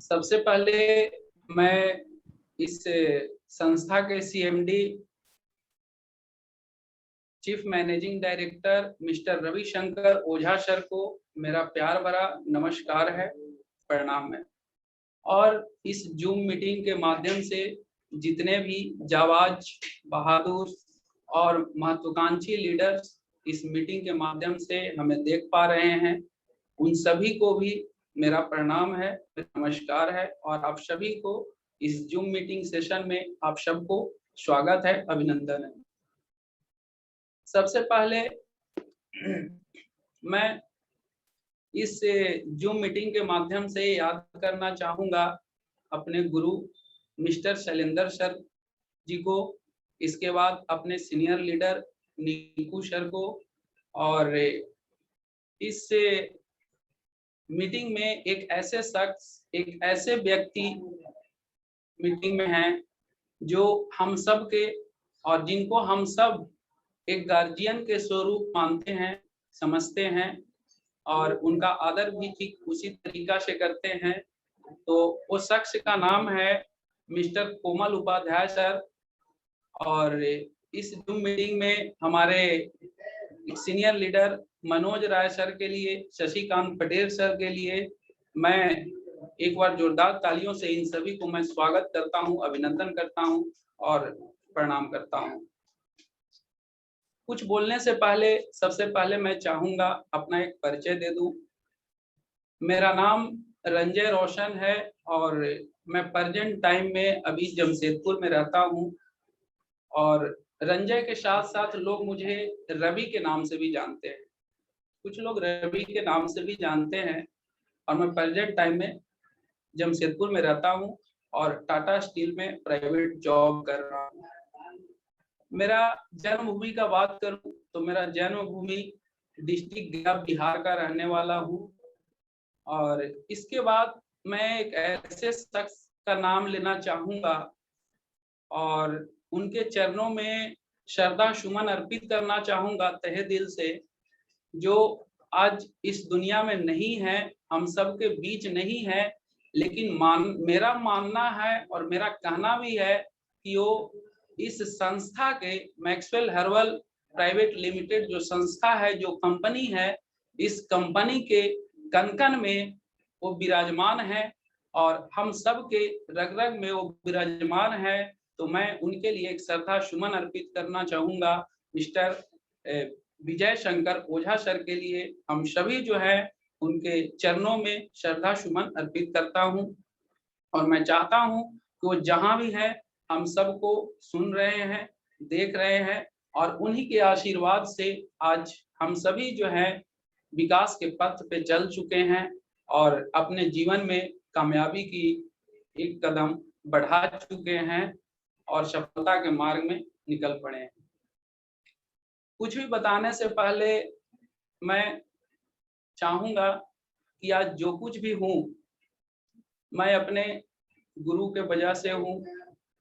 सबसे पहले मैं इस संस्था के CMD chief managing director mister Ravishankar Ojha sir को मेरा प्यार भरा नमस्कार है, प्रणाम है। और इस जूम मीटिंग के माध्यम से जितने भी जाबाज, बहादुर और महत्वाकांक्षी लीडर्स इस मीटिंग के माध्यम से हमें देख पा रहे हैं, उन सभी को भी मेरा प्रणाम है, नमस्कार है। और आप सभी को इस जूम मीटिंग सेशन में आप सबको स्वागत है, अभिनंदन है। सबसे पहले मैं इस जूम मीटिंग के माध्यम से याद करना चाहूंगा अपने गुरु मिस्टर शैलेंद्र सर जी को, इसके बाद अपने सीनियर लीडर नीकू सर को। और इस मीटिंग में एक ऐसे शख्स, एक ऐसे व्यक्ति मीटिंग में हैं जो हम सब के और जिनको हम सब एक गार्जियन के स्वरूप मानते हैं, समझते हैं और उनका आदर भी ठीक उसी तरीका से करते हैं। तो उस शख्स का नाम है मिस्टर कोमल उपाध्याय सर। और इस जूम मीटिंग में हमारे सीनियर लीडर मनोज राय सर के लिए, शशिकांत पटेल सर के लिए मैं एक बार जोरदार तालियों से इन सभी को मैं स्वागत करता हूं, अभिनंदन करता हूं और प्रणाम करता हूं। कुछ बोलने से पहले सबसे पहले मैं चाहूंगा अपना एक परिचय दे दूं। मेरा नाम रंजय रोशन है और मैं प्रेजेंट टाइम में अभी जमशेदपुर में रहता हूं। और रंजय के साथ साथ लोग मुझे रवि के नाम से भी जानते हैं, कुछ लोग रवि के नाम से भी जानते हैं। और मैं प्रेजेंट टाइम में जमशेदपुर में रहता हूं और टाटा स्टील में प्राइवेट जॉब कर रहा हूं। मेरा जन्मभूमि का बात करूं तो मेरा जन्मभूमि डिस्ट्रिक्ट गया, बिहार का रहने वाला हूं। और इसके बाद मैं एक ऐसे शख्स का नाम लेना चाहूंगा और उनके चरणों में श्रद्धा सुमन अर्पित करना चाहूंगा तहे दिल से, जो आज इस दुनिया में नहीं है, हम सब के बीच नहीं है, लेकिन मेरा मानना है और मेरा कहना भी है कि वो इस संस्था के मैक्सवेल हर्बल प्राइवेट लिमिटेड जो संस्था है, जो कंपनी है, इस कंपनी के कन-कन में वो विराजमान है और हम सब के रग-रग में वो विराजमान है। तो मैं उनके लिए एक श्रद्धा सुमन अर्पित करना चाहूंगा। मिस्टर विजय शंकर ओझा सर के लिए हम सभी जो है उनके चरणों में श्रद्धा सुमन अर्पित करता हूं। और मैं चाहता हूं कि वो जहां भी है हम सबको सुन रहे हैं, देख रहे हैं और उन्हीं के आशीर्वाद से आज हम सभी जो है विकास के पथ पे चल चुके हैं और अपने जीवन में कामयाबी की एक कदम बढ़ा चुके हैं और सफलता के मार्ग में निकल पड़े हैं। कुछ भी बताने से पहले मैं चाहूंगा कि आज जो कुछ भी हूँ मैं अपने गुरु के वजह से हूँ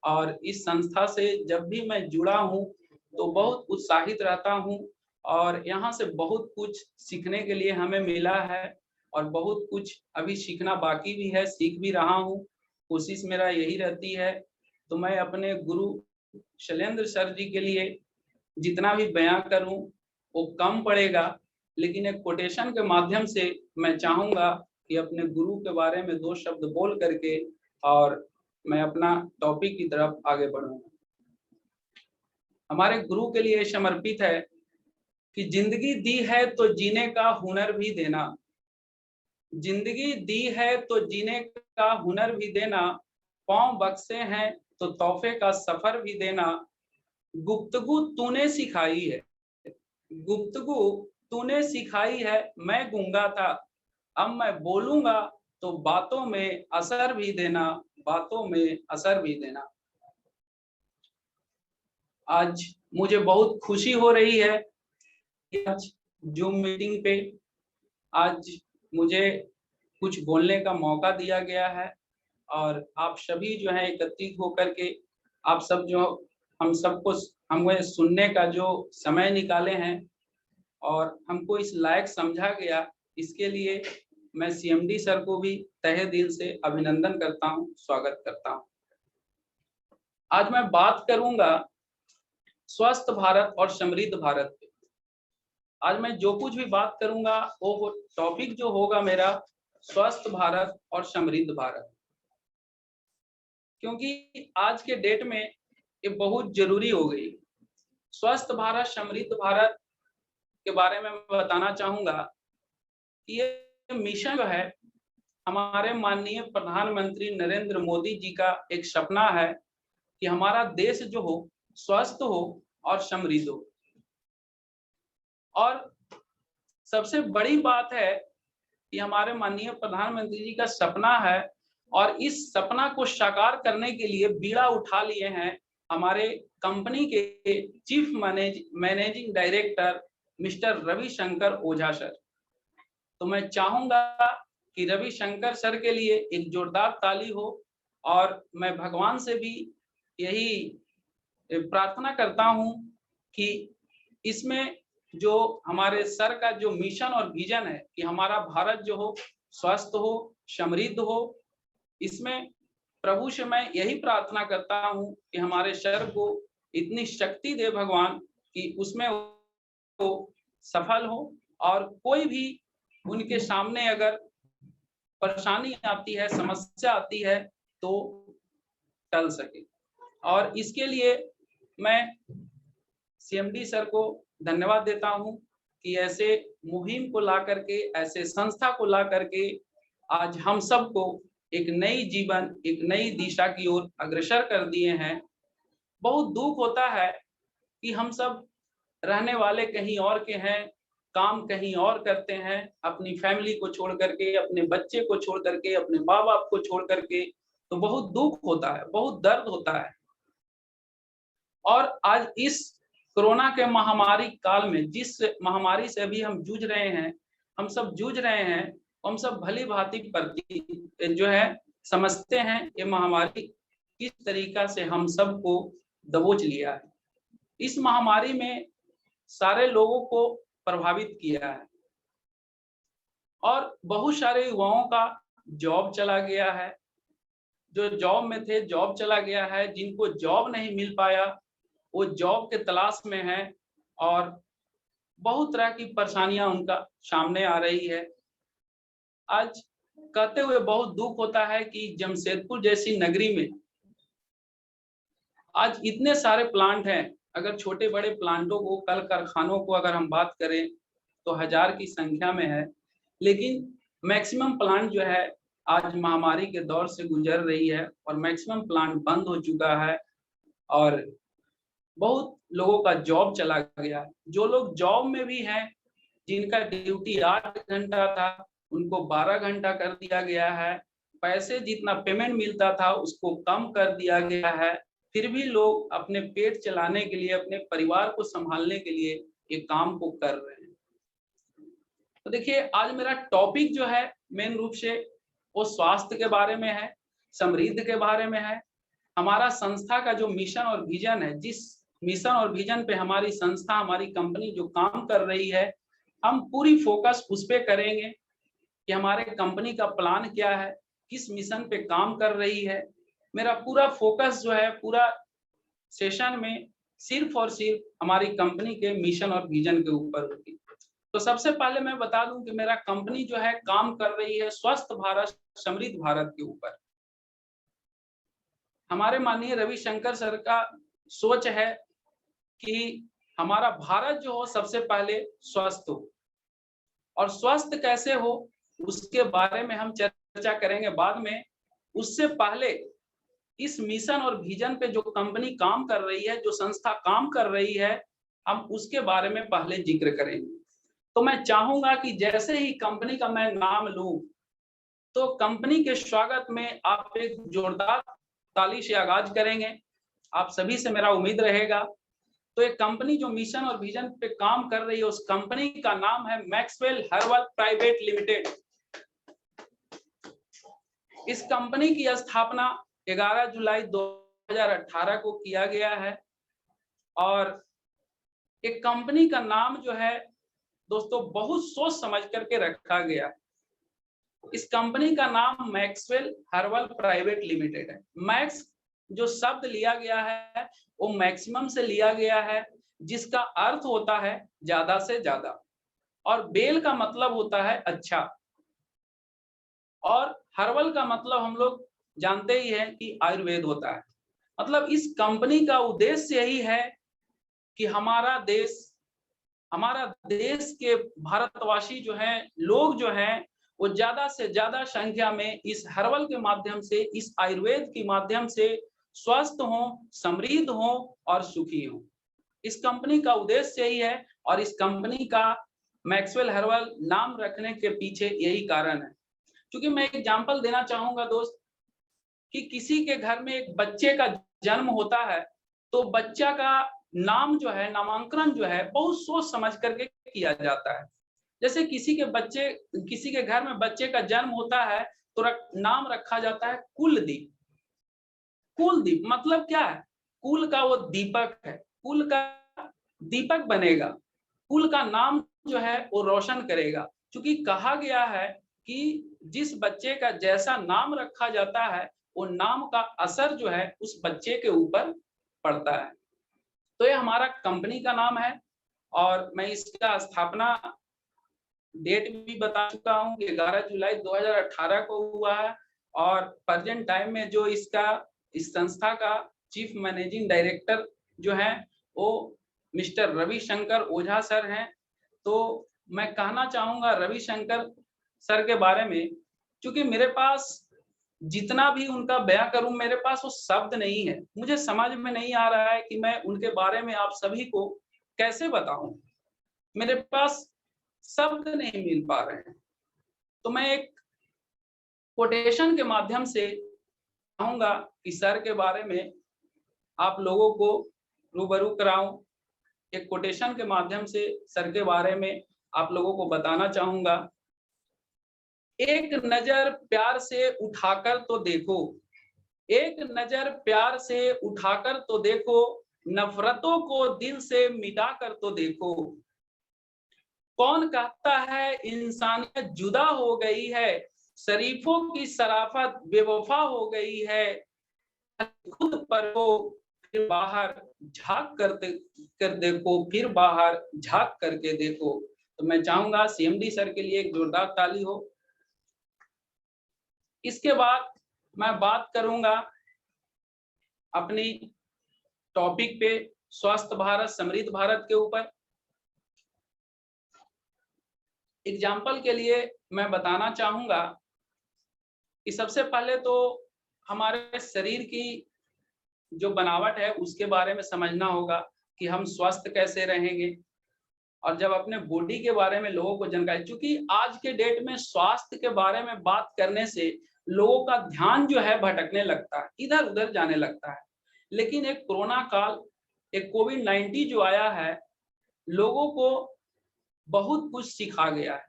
और इस संस्था से जब भी मैं जुड़ा हूँ तो बहुत उत्साहित रहता हूँ और यहाँ से बहुत कुछ सीखने के लिए हमें मिला है और बहुत कुछ अभी सीखना बाकी भी है, सीख भी रहा हूँ। कोशिश मेरा यही रहती है। तो मैं अपने गुरु शैलेंद्र सर जी के लिए जितना भी बयां करूं वो कम पड़ेगा, लेकिन एक कोटेशन के माध्यम से मैं चाहूंगा कि अपने गुरु के बारे में दो शब्द बोल करके और मैं अपना टॉपिक की तरफ आगे बढ़ूंगा। हमारे गुरु के लिए समर्पित है कि जिंदगी दी है तो जीने का हुनर भी देना, जिंदगी दी है तो जीने का हुनर भी देना, पांव बख्शे हैं तो तोहफे का सफर भी देना, गुफ्तगू तूने सिखाई है, गुफ्तगू तूने सिखाई है, मैं गूंगा था अब मैं बोलूंगा तो बातों में असर भी देना, बातों में असर भी देना। आज मुझे बहुत खुशी हो रही है कि आज जूम मीटिंग पे आज मुझे कुछ बोलने का मौका दिया गया है और आप सभी जो है एकत्रित होकर के आप सब जो हम सबको हमें सुनने का जो समय निकाले हैं और हमको इस लायक समझा गया, इसके लिए मैं सीएमडी सर को भी तहे दिल से अभिनंदन करता हूं, स्वागत करता हूं। आज मैं बात करूंगा स्वस्थ भारत और समृद्ध भारत पे। आज मैं जो कुछ भी बात करूंगा वो टॉपिक जो होगा मेरा स्वस्थ भारत और समृद्ध भारत, क्योंकि आज के डेट में ये बहुत जरूरी हो गई। स्वस्थ भारत समृद्ध भारत के बारे में मैं बताना चाहूंगा कि ये मिशन जो है हमारे माननीय प्रधानमंत्री नरेंद्र मोदी जी का एक सपना है कि हमारा देश जो हो स्वस्थ हो और समृद्ध हो। और सबसे बड़ी बात है कि हमारे माननीय प्रधानमंत्री जी का सपना है और इस सपना को साकार करने के लिए बीड़ा उठा लिए हैं हमारे कंपनी के chief managing director mister Ravishankar Ojha sir. तो मैं चाहूंगा कि रविशंकर सर के लिए एक जोरदार ताली हो और मैं भगवान से भी यही प्रार्थना करता हूं कि इसमें जो हमारे सर का जो मिशन और विजन है कि हमारा भारत जो हो स्वस्थ हो समृद्ध हो, इसमें प्रभु से मैं यही प्रार्थना करता हूं कि हमारे सर को इतनी शक्ति दे भगवान कि उसमें वो सफल हो और कोई भी उनके सामने अगर परेशानी आती है, समस्या आती है तो टल सके। और इसके लिए मैं सीएमडी सर को धन्यवाद देता हूं कि ऐसे मुहिम को ला करके, ऐसे संस्था को ला करके आज हम सबको एक नई जीवन, एक नई दिशा की ओर अग्रसर कर दिए हैं। बहुत दुख होता है कि हम सब रहने वाले कहीं और के हैं, काम कहीं और करते हैं, अपनी फैमिली को छोड़ करके, अपने बच्चे को छोड़ करके, अपने माँ बाप को छोड़ करके, तो बहुत दुख होता है, बहुत दर्द होता है। और आज इस कोरोना के महामारी काल में जिस महामारी से अभी हम जूझ रहे हैं, हम सब जूझ रहे हैं, हम सब भली भांति प्रति जो है समझते हैं ये महामारी किस तरीका से हम सबको दबोच लिया है। इस महामारी में सारे लोगों को प्रभावित किया है और बहुत सारे युवाओं का जॉब चला गया है, जो जॉब में थे जॉब चला गया है, जिनको जॉब नहीं मिल पाया वो जॉब के तलाश में है और बहुत तरह की परेशानियां उनका सामने आ रही है। आज कहते हुए बहुत दुख होता है कि जमशेदपुर जैसी नगरी में आज इतने सारे प्लांट हैं, अगर छोटे बड़े प्लांटों को, कल कारखानों को अगर हम बात करें तो हजार की संख्या में है, लेकिन मैक्सिमम प्लांट जो है आज महामारी के दौर से गुजर रही है और मैक्सिमम प्लांट बंद हो चुका है और बहुत लोगों का जॉब चला गया है। जो लोग जॉब में भी हैं, जिनका ड्यूटी 8 घंटा था उनको 12 घंटा कर दिया गया है, पैसे जितना पेमेंट मिलता था उसको कम कर दिया गया है, फिर भी लोग अपने पेट चलाने के लिए, अपने परिवार को संभालने के लिए ये काम को कर रहे हैं। तो देखिए आज मेरा टॉपिक जो है मेन रूप से वो स्वास्थ्य के बारे में है, समृद्धि के बारे में है। हमारा संस्था का जो मिशन और विजन है, जिस मिशन और विजन पे हमारी संस्था, हमारी कंपनी जो काम कर रही है, हम पूरी फोकस उस पे करेंगे कि हमारे कंपनी का प्लान क्या है, किस मिशन पे काम कर रही है। मेरा पूरा फोकस जो है पूरा सेशन में सिर्फ और सिर्फ हमारी कंपनी के मिशन और विजन के ऊपर होगी। तो सबसे पहले मैं बता दूं कि मेरा कंपनी जो है काम कर रही है स्वस्थ भारत समृद्ध भारत के ऊपर। हमारे माननीय रविशंकर सर का सोच है कि हमारा भारत जो हो सबसे पहले स्वस्थ हो, और स्वस्थ कैसे हो उसके बारे में हम चर्चा करेंगे बाद में। उससे पहले इस मिशन और विजन पे जो कंपनी काम कर रही है, जो संस्था काम कर रही है, हम उसके बारे में पहले जिक्र करेंगे। तो मैं चाहूंगा कि जैसे ही कंपनी का मैं नाम लूं तो कंपनी के स्वागत में आप एक जोरदार ताली से आगाज करेंगे, आप सभी से मेरा उम्मीद रहेगा। तो एक कंपनी जो मिशन और विजन पे काम कर रही है उस कंपनी का नाम है मैक्सवेल हर्बल प्राइवेट लिमिटेड। इस कंपनी की स्थापना 11 जुलाई 2018 को किया गया है और एक कंपनी का नाम जो है दोस्तों बहुत सोच समझ करके रखा गया है। इस कंपनी का नाम मैक्सवेल हर्बल प्राइवेट लिमिटेड है। मैक्स जो शब्द लिया गया है वो मैक्सिमम से लिया गया है, जिसका अर्थ होता है ज्यादा से ज्यादा, और बेल का मतलब होता है अच्छा, और हर्बल का मतलब हम लोग जानते ही हैं कि आयुर्वेद होता है। मतलब इस कंपनी का उद्देश्य यही है कि हमारा देश के भारतवासी जो हैं, लोग जो हैं, वो ज्यादा से ज्यादा संख्या में इस हर्बल के माध्यम से, इस आयुर्वेद के माध्यम से स्वस्थ हों, समृद्ध हों और सुखी हों। इस कंपनी का उद्देश्य यही है, और इस कंपनी का मैक्सवेल हर्बल नाम रखने के पीछे यही कारण है। क्योंकि मैं एग्जांपल देना चाहूंगा दोस्त, कि किसी के घर में एक बच्चे का जन्म होता है, तो बच्चा का नाम जो है, नामांकन जो है, बहुत सोच समझ करके किया जाता है। जैसे किसी के घर में बच्चे का जन्म होता है तो नाम रखा जाता है कुलदीप। कुलदीप मतलब क्या है? कुल का वो दीपक है, कुल का दीपक बनेगा, कुल का नाम जो है वो रोशन करेगा। क्योंकि कहा गया है कि जिस बच्चे का जैसा नाम रखा जाता है, वो नाम का असर जो है उस बच्चे के ऊपर पड़ता है। तो ये हमारा कंपनी का नाम है, और मैं इसका स्थापना डेट भी बता चुका हूँ कि 11 जुलाई 2018 को हुआ है, और प्रेजेंट टाइम में जो इस संस्था का चीफ मैनेजिंग डायरेक्टर जो है वो मिस्टर रविशंकर ओझा सर हैं। तो मैं कहना चाहूंगा रविशंकर सर के बारे में, क्योंकि मेरे पास जितना भी उनका बयां करूं, मेरे पास वो शब्द नहीं है, मुझे समझ में नहीं आ रहा है कि मैं उनके बारे में आप सभी को कैसे बताऊं, मेरे पास शब्द नहीं मिल पा रहे हैं। तो मैं एक कोटेशन के माध्यम से चाहूंगा कि सर के बारे में आप लोगों को रूबरू कराऊं। एक कोटेशन के माध्यम से सर के बारे में आप लोगों को बताना चाहूंगा। एक नजर प्यार से उठाकर तो देखो, एक नजर प्यार से उठाकर तो देखो, नफरतों को दिल से मिटा कर तो देखो। कौन कहता है इंसानियत जुदा हो गई है, शरीफों की शराफत बेवफा हो गई है। खुद पर हो फिर बाहर झांक कर देखो, फिर बाहर झांक करके देखो। तो मैं चाहूंगा सीएमडी सर के लिए एक जोरदार ताली हो। इसके बाद मैं बात करूंगा अपनी टॉपिक पे, स्वस्थ भारत समृद्ध भारत के ऊपर। एग्जाम्पल के लिए मैं बताना चाहूंगा कि सबसे पहले तो हमारे शरीर की जो बनावट है उसके बारे में समझना होगा कि हम स्वस्थ कैसे रहेंगे, और जब अपने बॉडी के बारे में लोगों को जानकारी, क्योंकि आज के डेट में स्वास्थ्य के बारे में बात करने से लोगों का ध्यान जो है भटकने लगता है, इधर उधर जाने लगता है। लेकिन एक कोरोना काल, एक कोविड-19 जो आया है, लोगों को बहुत कुछ सिखा गया है।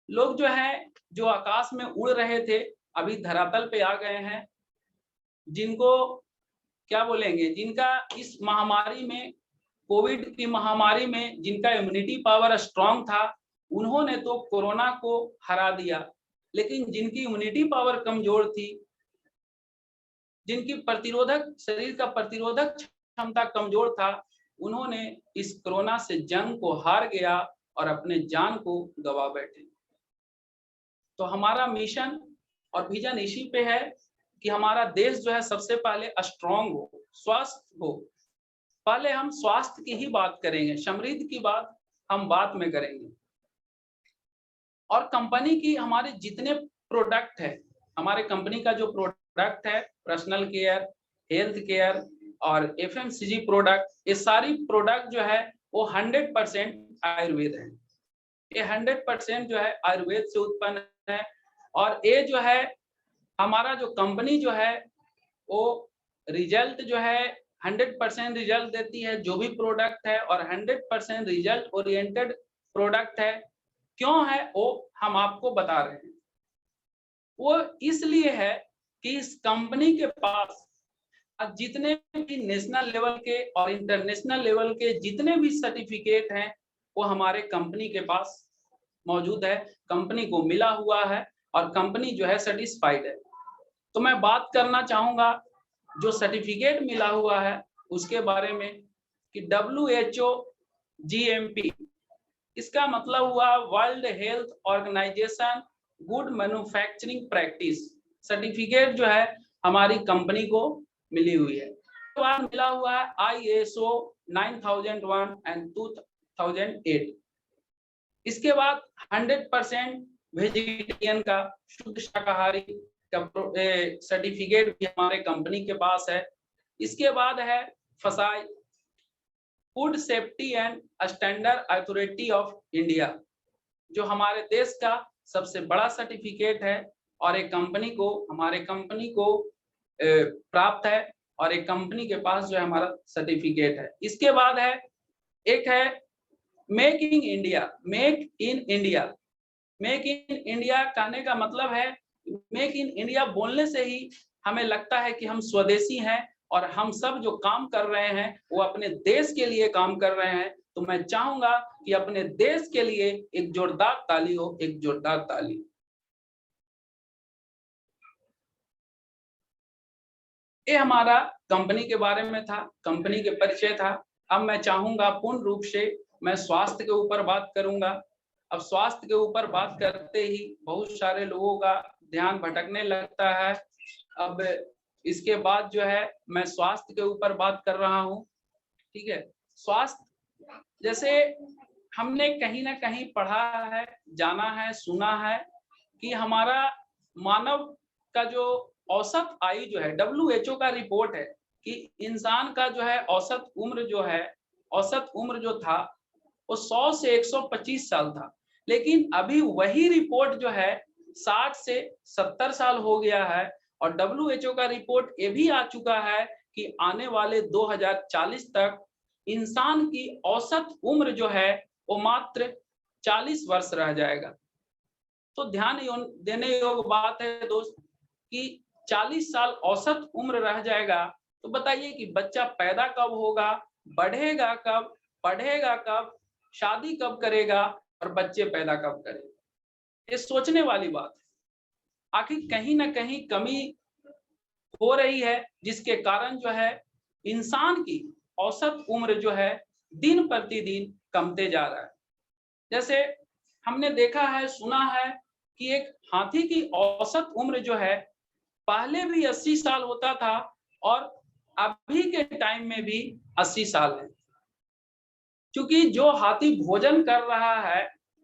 लोग जो है, जो आकाश में उड़ रहे थे, अभी धरातल पे आ गए हैं। जिनको क्या बोलेंगे, जिनका इस महामारी में, कोविड की महामारी में जिनका इम्यूनिटी पावर स्ट्रांग था, उन्होंने तो कोरोना को हरा दिया। लेकिन जिनकी इम्यूनिटी पावर कमजोर थी, जिनकी शरीर का प्रतिरोधक क्षमता कमजोर था, उन्होंने इस कोरोना से जंग को हार गया और अपने जान को गवा बैठे। तो हमारा मिशन और विजन इसी पे है कि हमारा देश जो है सबसे पहले स्ट्रांग हो, स्वस्थ हो। पहले हम स्वास्थ्य की ही बात करेंगे, समृद्धि की बात हम बाद में करेंगे। और कंपनी की हमारे जितने प्रोडक्ट है, हमारे कंपनी का जो प्रोडक्ट है, पर्सनल केयर, हेल्थ केयर और एफएमसीजी प्रोडक्ट, ये सारी प्रोडक्ट जो है वो 100% आयुर्वेद है। ये 100% जो है आयुर्वेद से उत्पन्न है। और ये जो है हमारा जो कंपनी जो है वो रिजल्ट जो है 100% रिजल्ट देती है जो भी प्रोडक्ट है, और 100% रिजल्ट ओरिएंटेड प्रोडक्ट है। क्यों है वो हम आपको बता रहे हैं। वो इसलिए है कि इस कंपनी के पास जितने भी नेशनल लेवल के और इंटरनेशनल लेवल के जितने भी सर्टिफिकेट हैं वो हमारे कंपनी के पास मौजूद है, कंपनी को मिला हुआ है और कंपनी जो है सेटिस्फाइड है। तो मैं बात करना चाहूंगा जो सर्टिफिकेट मिला हुआ है उसके बारे में कि WHO GMP, इसका मतलब हुआ World Health Organization good manufacturing practice certificate जो है हमारी कंपनी को मिली हुई है। उसके बाद मिला हुआ है ISO 9001 एंड 2008। इसके बाद 100% वेजिटेरियन का, शुद्ध शाकाहारी का सर्टिफिकेट भी हमारे कंपनी के पास है। इसके बाद है फसाई food safety and standard authority of India, जो हमारे देश का सबसे बड़ा सर्टिफिकेट है और एक कंपनी को, हमारे कंपनी को प्राप्त है और एक कंपनी के पास जो है हमारा सर्टिफिकेट है। इसके बाद है एक है make in India. Make in India, make in India कहने का मतलब है, मेक इन इंडिया बोलने से ही हमें लगता है कि हम स्वदेशी हैं और हम सब जो काम कर रहे हैं वो अपने देश के लिए काम कर रहे हैं। तो मैं चाहूंगा कि अपने देश के लिए एक जोरदार ताली हो, एक जोरदार ताली। ये हमारा कंपनी के बारे में था, कंपनी के परिचय था। अब मैं चाहूंगा पूर्ण रूप से मैं स्वास्थ्य के ऊपर बात करूंगा। अब स्वास्थ्य के ऊपर बात करते ही बहुत सारे लोगों का ध्यान भटकने लगता है। अब इसके बाद जो है मैं स्वास्थ्य के ऊपर बात कर रहा हूँ, ठीक है। स्वास्थ्य, जैसे हमने कहीं ना कहीं पढ़ा है, जाना है, सुना है कि हमारा मानव का जो औसत आयु जो है, WHO का रिपोर्ट है कि इंसान का जो है औसत उम्र जो है, औसत उम्र जो था वो 100 से 125 साल था। लेकिन अभी वही रिपोर्ट जो है 60 से 70 साल हो गया है और WHO का रिपोर्ट ये भी आ चुका है कि आने वाले 2040 तक इंसान की औसत उम्र जो है वो मात्र 40 वर्ष रह जाएगा। तो ध्यान देने योग्य बात है दोस्त कि 40 साल औसत उम्र रह जाएगा। तो बताइए कि बच्चा पैदा कब होगा, बढ़ेगा कब, पढ़ेगा कब, शादी कब करेगा और बच्चे पैदा कब करेगा। ये सोचने वाली बात है। आखिर कहीं ना कहीं कमी हो रही है जिसके कारण जो है इंसान की औसत उम्र जो है दिन प्रतिदिन कमते जा रहा है। जैसे हमने देखा है, सुना है कि एक हाथी की औसत उम्र जो है पहले भी 80 साल होता था और अभी के टाइम में भी 80 साल है। क्योंकि जो हाथी भोजन कर रहा है,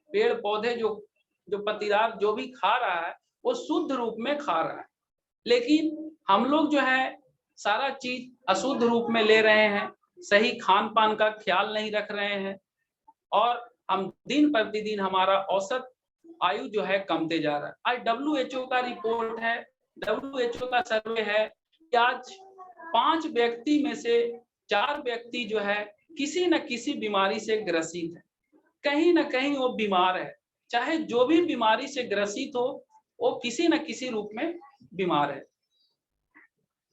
पेड़ पौधे जो पत्तीदार जो भी खा रहा है वो शुद्ध रूप में खा रहा है, लेकिन हम लोग जो है सारा चीज अशुद्ध रूप में ले रहे हैं, सही खान पान का ख्याल नहीं रख रहे हैं और हम दिन प्रतिदिन हमारा औसत आयु जो है कमते जा रहा है। आज WHO का रिपोर्ट है, WHO का सर्वे है कि आज 5 व्यक्ति में से 4 व्यक्ति जो है किसी न किसी बीमारी से ग्रसित है। कहीं न कहीं वो बीमार है, चाहे जो भी बीमारी से ग्रसित हो वो किसी न किसी रूप में बीमार है।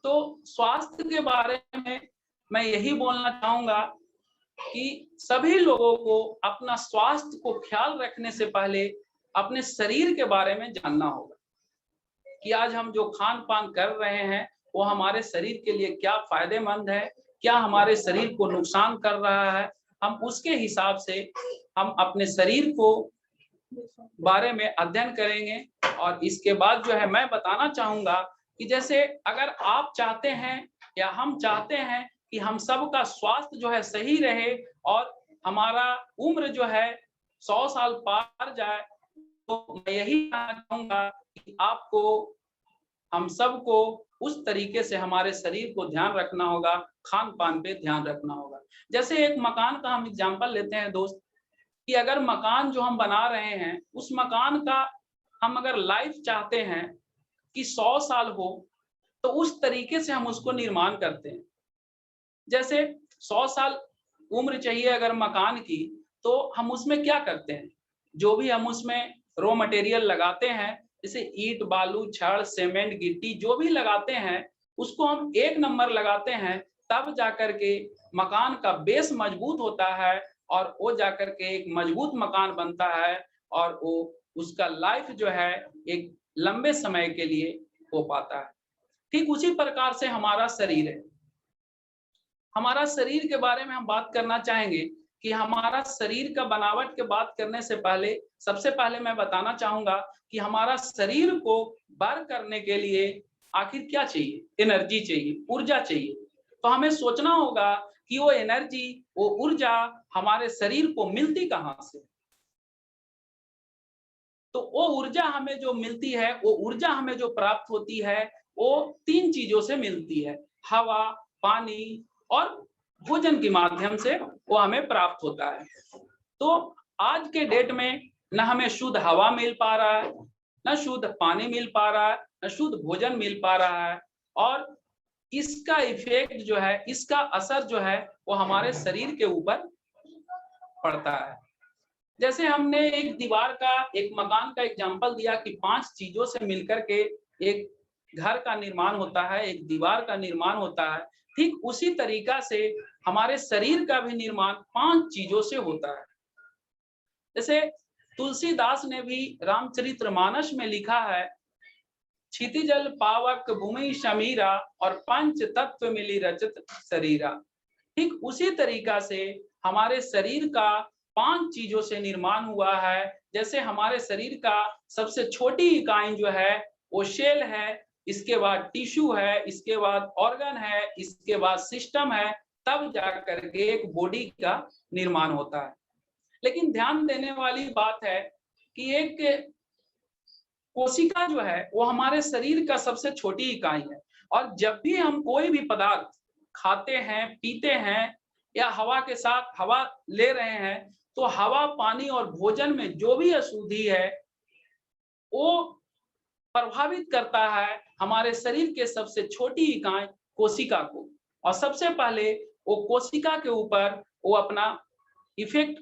तो स्वास्थ्य के बारे में मैं यही बोलना चाहूंगा कि सभी लोगों को अपना स्वास्थ्य को ख्याल रखने से पहले अपने शरीर के बारे में जानना होगा कि आज हम जो खान पान कर रहे हैं वो हमारे शरीर के लिए क्या फायदेमंद है, क्या हमारे शरीर को नुकसान कर रहा है। हम उसके हिसाब से हम अपने शरीर को बारे में अध्ययन करेंगे। और इसके बाद जो है मैं बताना चाहूंगा कि जैसे अगर आप चाहते हैं या हम चाहते हैं कि हम सबका स्वास्थ्य जो है सही रहे और हमारा उम्र जो है 100 साल पार जाए, तो मैं यही कहना चाहूंगा कि आपको, हम सबको उस तरीके से हमारे शरीर को ध्यान रखना होगा, खान पान पे ध्यान रखना होगा। जैसे एक मकान का हम एग्जांपल लेते हैं दोस्त, कि अगर मकान जो हम बना रहे हैं उस मकान का हम अगर लाइफ चाहते हैं कि 100 साल हो, तो उस तरीके से हम उसको निर्माण करते हैं। जैसे 100 साल उम्र चाहिए अगर मकान की, तो हम उसमें क्या करते हैं, जो भी हम उसमें रॉ मटेरियल लगाते हैं, जैसे ईंट, बालू, छड़, सीमेंट, गिट्टी जो भी लगाते हैं उसको हम 1 नंबर लगाते हैं, तब जाकर के मकान का बेस मजबूत होता है और वो जाकर के एक मजबूत मकान बनता है। और वो उसका लाइफ जो है एक लंबे समय के लिए हो पाता है। ठीक उसी प्रकार से हमारा शरीर है। हमारा शरीर के बारे में हम बात करना चाहेंगे कि हमारा शरीर का बनावट के बात करने से पहले सबसे पहले मैं बताना चाहूंगा कि हमारा शरीर को वर्क करने के लिए आखिर क्या चाहिए? एनर्जी चाहिए, ऊर्जा चाहिए। तो हमें सोचना होगा कि वो एनर्जी, वो ऊर्जा हमारे शरीर को मिलती कहाँ से? तो वो ऊर्जा हमें जो मिलती है, वो ऊर्जा हमें जो प्राप्त होती है, वो 3 चीजों से मिलती है। हवा, पानी और भोजन के माध्यम से वो हमें प्राप्त होता है। तो आज के डेट में न हमें शुद्ध हवा मिल पा रहा है, न शुद्ध पानी मिल पा रहा है, न शुद्ध भोजन मिल पा रहा है, और इसका इफेक्ट जो है, इसका असर जो है, वो हमारे शरीर के ऊपर पड़ता है। जैसे हमने एक दीवार का, एक मकान का एग्जांपल दिया कि 5 चीजों से मिलकर के एक घर का निर्माण होता है, एक दीवार का निर्माण होता है। ठीक उसी तरीका से हमारे शरीर का भी निर्माण 5 चीजों से होता है। जैसे तुलसीदास ने भी रामचरितमानस में लिखा है, क्षितिजल पावक भूमि समीरा और पंच तत्व मिली रचित शरीरा। ठीक उसी तरीका से हमारे शरीर का 5 चीजों से निर्माण हुआ है। जैसे हमारे शरीर का सबसे छोटी इकाई जो है वो सेल है, इसके बाद टिश्यू है, इसके बाद ऑर्गन है, इसके बाद सिस्टम है, तब जाकर के एक बॉडी का निर्माण होता है। लेकिन ध्यान देने वाली बात है कि एक कोशिका जो है वो हमारे शरीर का सबसे छोटी इकाई है, और जब भी हम कोई भी पदार्थ खाते हैं, पीते हैं, या हवा के साथ हवा ले रहे हैं, तो हवा, पानी और भोजन में जो भी अशुद्धि है वो प्रभावित करता है हमारे शरीर के सबसे छोटी इकाई कोशिका को, और सबसे पहले वो कोशिका के ऊपर वो अपना इफेक्ट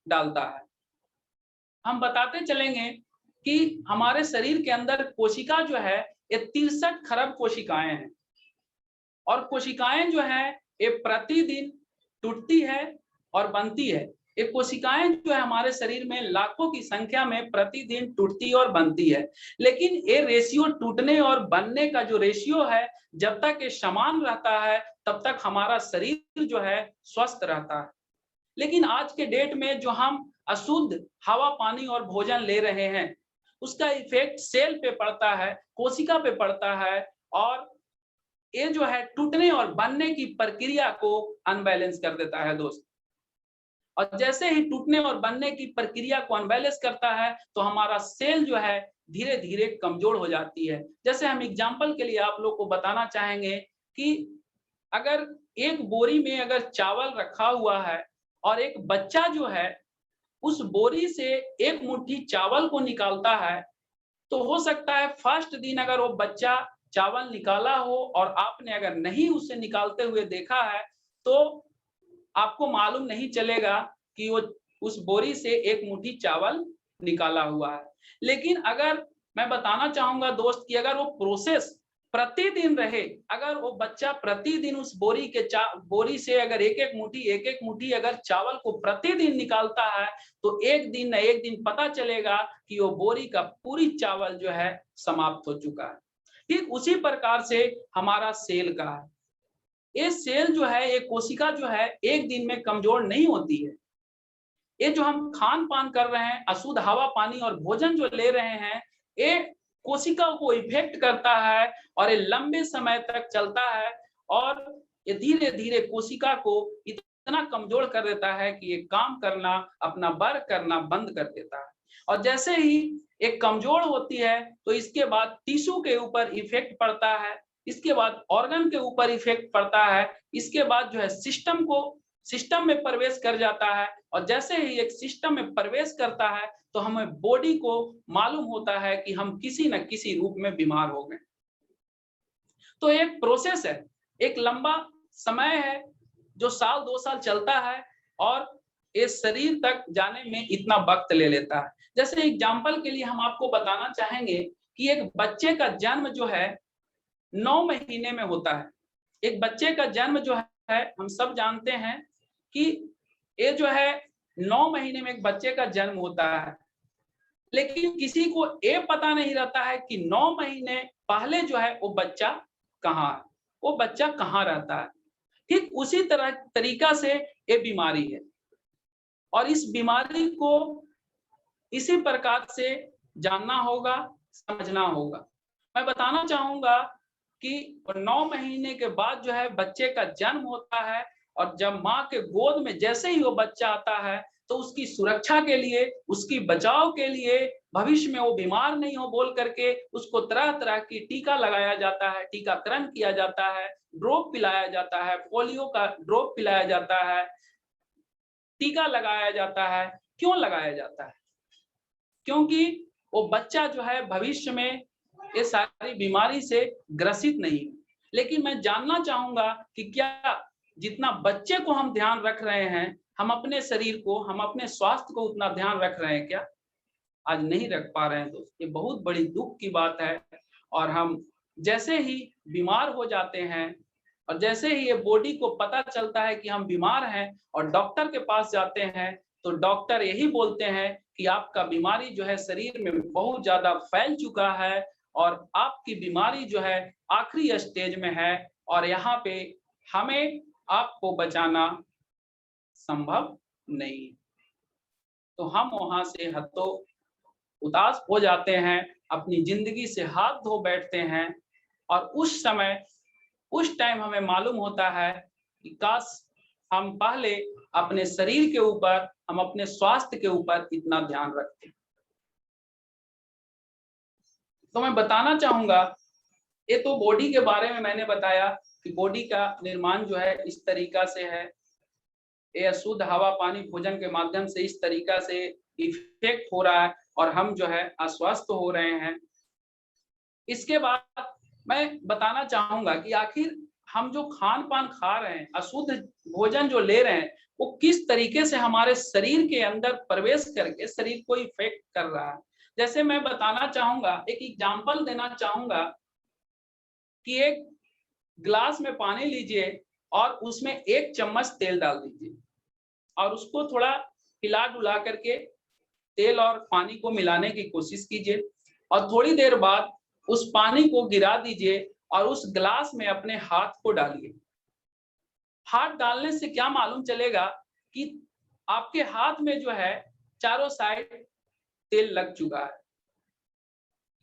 डालता है। हम बताते चलेंगे कि हमारे शरीर के अंदर कोशिका जो है ये 63 खरब कोशिकाएं हैं, और कोशिकाएं जो है ये प्रतिदिन टूटती है और बनती है। ये कोशिकाएं जो है हमारे शरीर में लाखों की संख्या में प्रतिदिन टूटती और बनती है, लेकिन ये रेशियो, टूटने और बनने का जो रेशियो है, जब तक ये समान रहता है तब तक हमारा शरीर जो है स्वस्थ रहता है। लेकिन आज के डेट में जो हम अशुद्ध हवा, पानी और भोजन ले रहे हैं, उसका इफेक्ट सेल पे पड़ता है, कोशिका पे पड़ता है, और ये जो है टूटने और बनने की प्रक्रिया को अनबैलेंस कर देता है दोस्त। और जैसे ही टूटने और बनने की प्रक्रिया को अनबैलेंस करता है तो हमारा सेल जो है धीरे धीरे कमजोर हो जाती है। जैसे हम एग्जाम्पल के लिए आप लोग को बताना चाहेंगे कि अगर एक बोरी में अगर चावल रखा हुआ है और एक बच्चा जो है उस बोरी से एक मुट्ठी चावल को निकालता है, तो हो सकता है फर्स्ट दिन अगर वो बच्चा चावल निकाला हो और आपने अगर नहीं उसे निकालते हुए देखा है, तो आपको मालूम नहीं चलेगा कि वो उस बोरी से एक मुट्ठी चावल निकाला हुआ है। लेकिन अगर मैं बताना चाहूंगा दोस्त कि अगर वो प्रोसेस प्रतिदिन रहे, अगर वो बच्चा प्रतिदिन उस बोरी से अगर एक एक मुट्ठी अगर चावल को प्रतिदिन निकालता है, तो एक दिन न एक दिन पता चलेगा कि वो बोरी का पूरी चावल जो है समाप्त हो चुका है। ठीक उसी प्रकार से हमारा सेल का है। ये सेल जो है, ये कोशिका जो है एक दिन में कमजोर नहीं होती है। ये जो हम खान पान कर रहे हैं, अशुद्ध हवा, पानी और भोजन जो ले रहे हैं, ये कोशिका को इफेक्ट करता है और ये लंबे समय तक चलता है, और ये धीरे धीरे कोशिका को इतना कमजोर कर देता है कि ये काम करना, अपना वर्क करना बंद कर देता है। और जैसे ही एक कमजोर होती है तो इसके बाद टिश्यू के ऊपर इफेक्ट पड़ता है, इसके बाद ऑर्गन के ऊपर इफेक्ट पड़ता है, इसके बाद जो है सिस्टम में प्रवेश कर जाता है, और जैसे ही एक सिस्टम में प्रवेश करता है तो हमें बॉडी को मालूम होता है कि हम किसी न किसी रूप में बीमार हो गए। तो एक प्रोसेस है, एक लंबा समय है जो साल 2 साल चलता है, और इस शरीर तक जाने में इतना वक्त ले लेता है। जैसे एग्जाम्पल के लिए हम आपको बताना चाहेंगे कि एक बच्चे का जन्म जो है 9 महीने में होता है। एक बच्चे का जन्म जो है, हम सब जानते हैं कि ये जो है 9 महीने में एक बच्चे का जन्म होता है। लेकिन किसी को ये पता नहीं रहता है कि 9 महीने पहले जो है वो बच्चा कहाँ है, वो बच्चा कहाँ रहता है। ठीक उसी तरीका से ये बीमारी है और इस बीमारी को इसी प्रकार से जानना होगा, समझना होगा। मैं बताना चाहूंगा कि 9 महीने के बाद जो है बच्चे का जन्म होता है और जब माँ के गोद में जैसे ही वो बच्चा आता है तो उसकी सुरक्षा के लिए, उसकी बचाव के लिए, भविष्य में वो बीमार नहीं हो बोल करके उसको तरह-तरह की टीका लगाया जाता है, टीकाकरण किया जाता है, ड्रॉप पिलाया जाता है, पोलियो का ड्रॉप पिलाया जाता है, टीका लगाया जाता है। क्यों लगाया जाता है? क्योंकि वो बच्चा जो है भविष्य में ये सारी बीमारी से ग्रसित नहीं। लेकिन मैं जानना चाहूंगा कि क्या जितना बच्चे को हम ध्यान रख रहे हैं, हम अपने शरीर को, हम अपने स्वास्थ्य को उतना ध्यान रख रहे हैं क्या? आज नहीं रख पा रहे हैं दोस्त, ये बहुत बड़ी दुख की बात है। और हम जैसे ही बीमार हो जाते हैं और जैसे ही ये बॉडी को पता चलता है कि हम बीमार हैं और डॉक्टर के पास जाते हैं, तो डॉक्टर यही बोलते हैं कि आपका बीमारी जो है शरीर में बहुत ज्यादा फैल चुका है और आपकी बीमारी जो है आखिरी स्टेज में है और यहाँ पे हमें आपको बचाना संभव नहीं। तो हम वहां से हतो उदास हो जाते हैं, अपनी जिंदगी से हाथ धो बैठते हैं और उस टाइम हमें मालूम होता है कि काश हम पहले अपने शरीर के ऊपर, हम अपने स्वास्थ्य के ऊपर इतना ध्यान रखते। तो मैं बताना चाहूंगा, ये तो बॉडी के बारे में मैंने बताया कि बॉडी का निर्माण जो है इस तरीका से है। ये शुद्ध हवा, पानी, भोजन के माध्यम से इस तरीका से इफेक्ट हो रहा है और हम जो है अस्वस्थ हो रहे हैं। इसके बाद मैं बताना चाहूंगा कि आखिर हम जो खान पान खा रहे हैं, अशुद्ध भोजन जो ले रहे हैं, वो किस तरीके से हमारे शरीर के अंदर प्रवेश करके शरीर को इफेक्ट कर रहा है। जैसे मैं बताना चाहूंगा, एक एग्जांपल देना चाहूंगा कि एक ग्लास में पानी लीजिए और उसमें 1 चम्मच तेल डाल दीजिए और उसको थोड़ा हिला डुला करके तेल और पानी को मिलाने की कोशिश कीजिए और थोड़ी देर बाद उस पानी को गिरा दीजिए और उस ग्लास में अपने हाथ को डालिए। हाथ डालने से क्या मालूम चलेगा कि आपके हाथ में जो है चारों साइड तेल लग चुका है।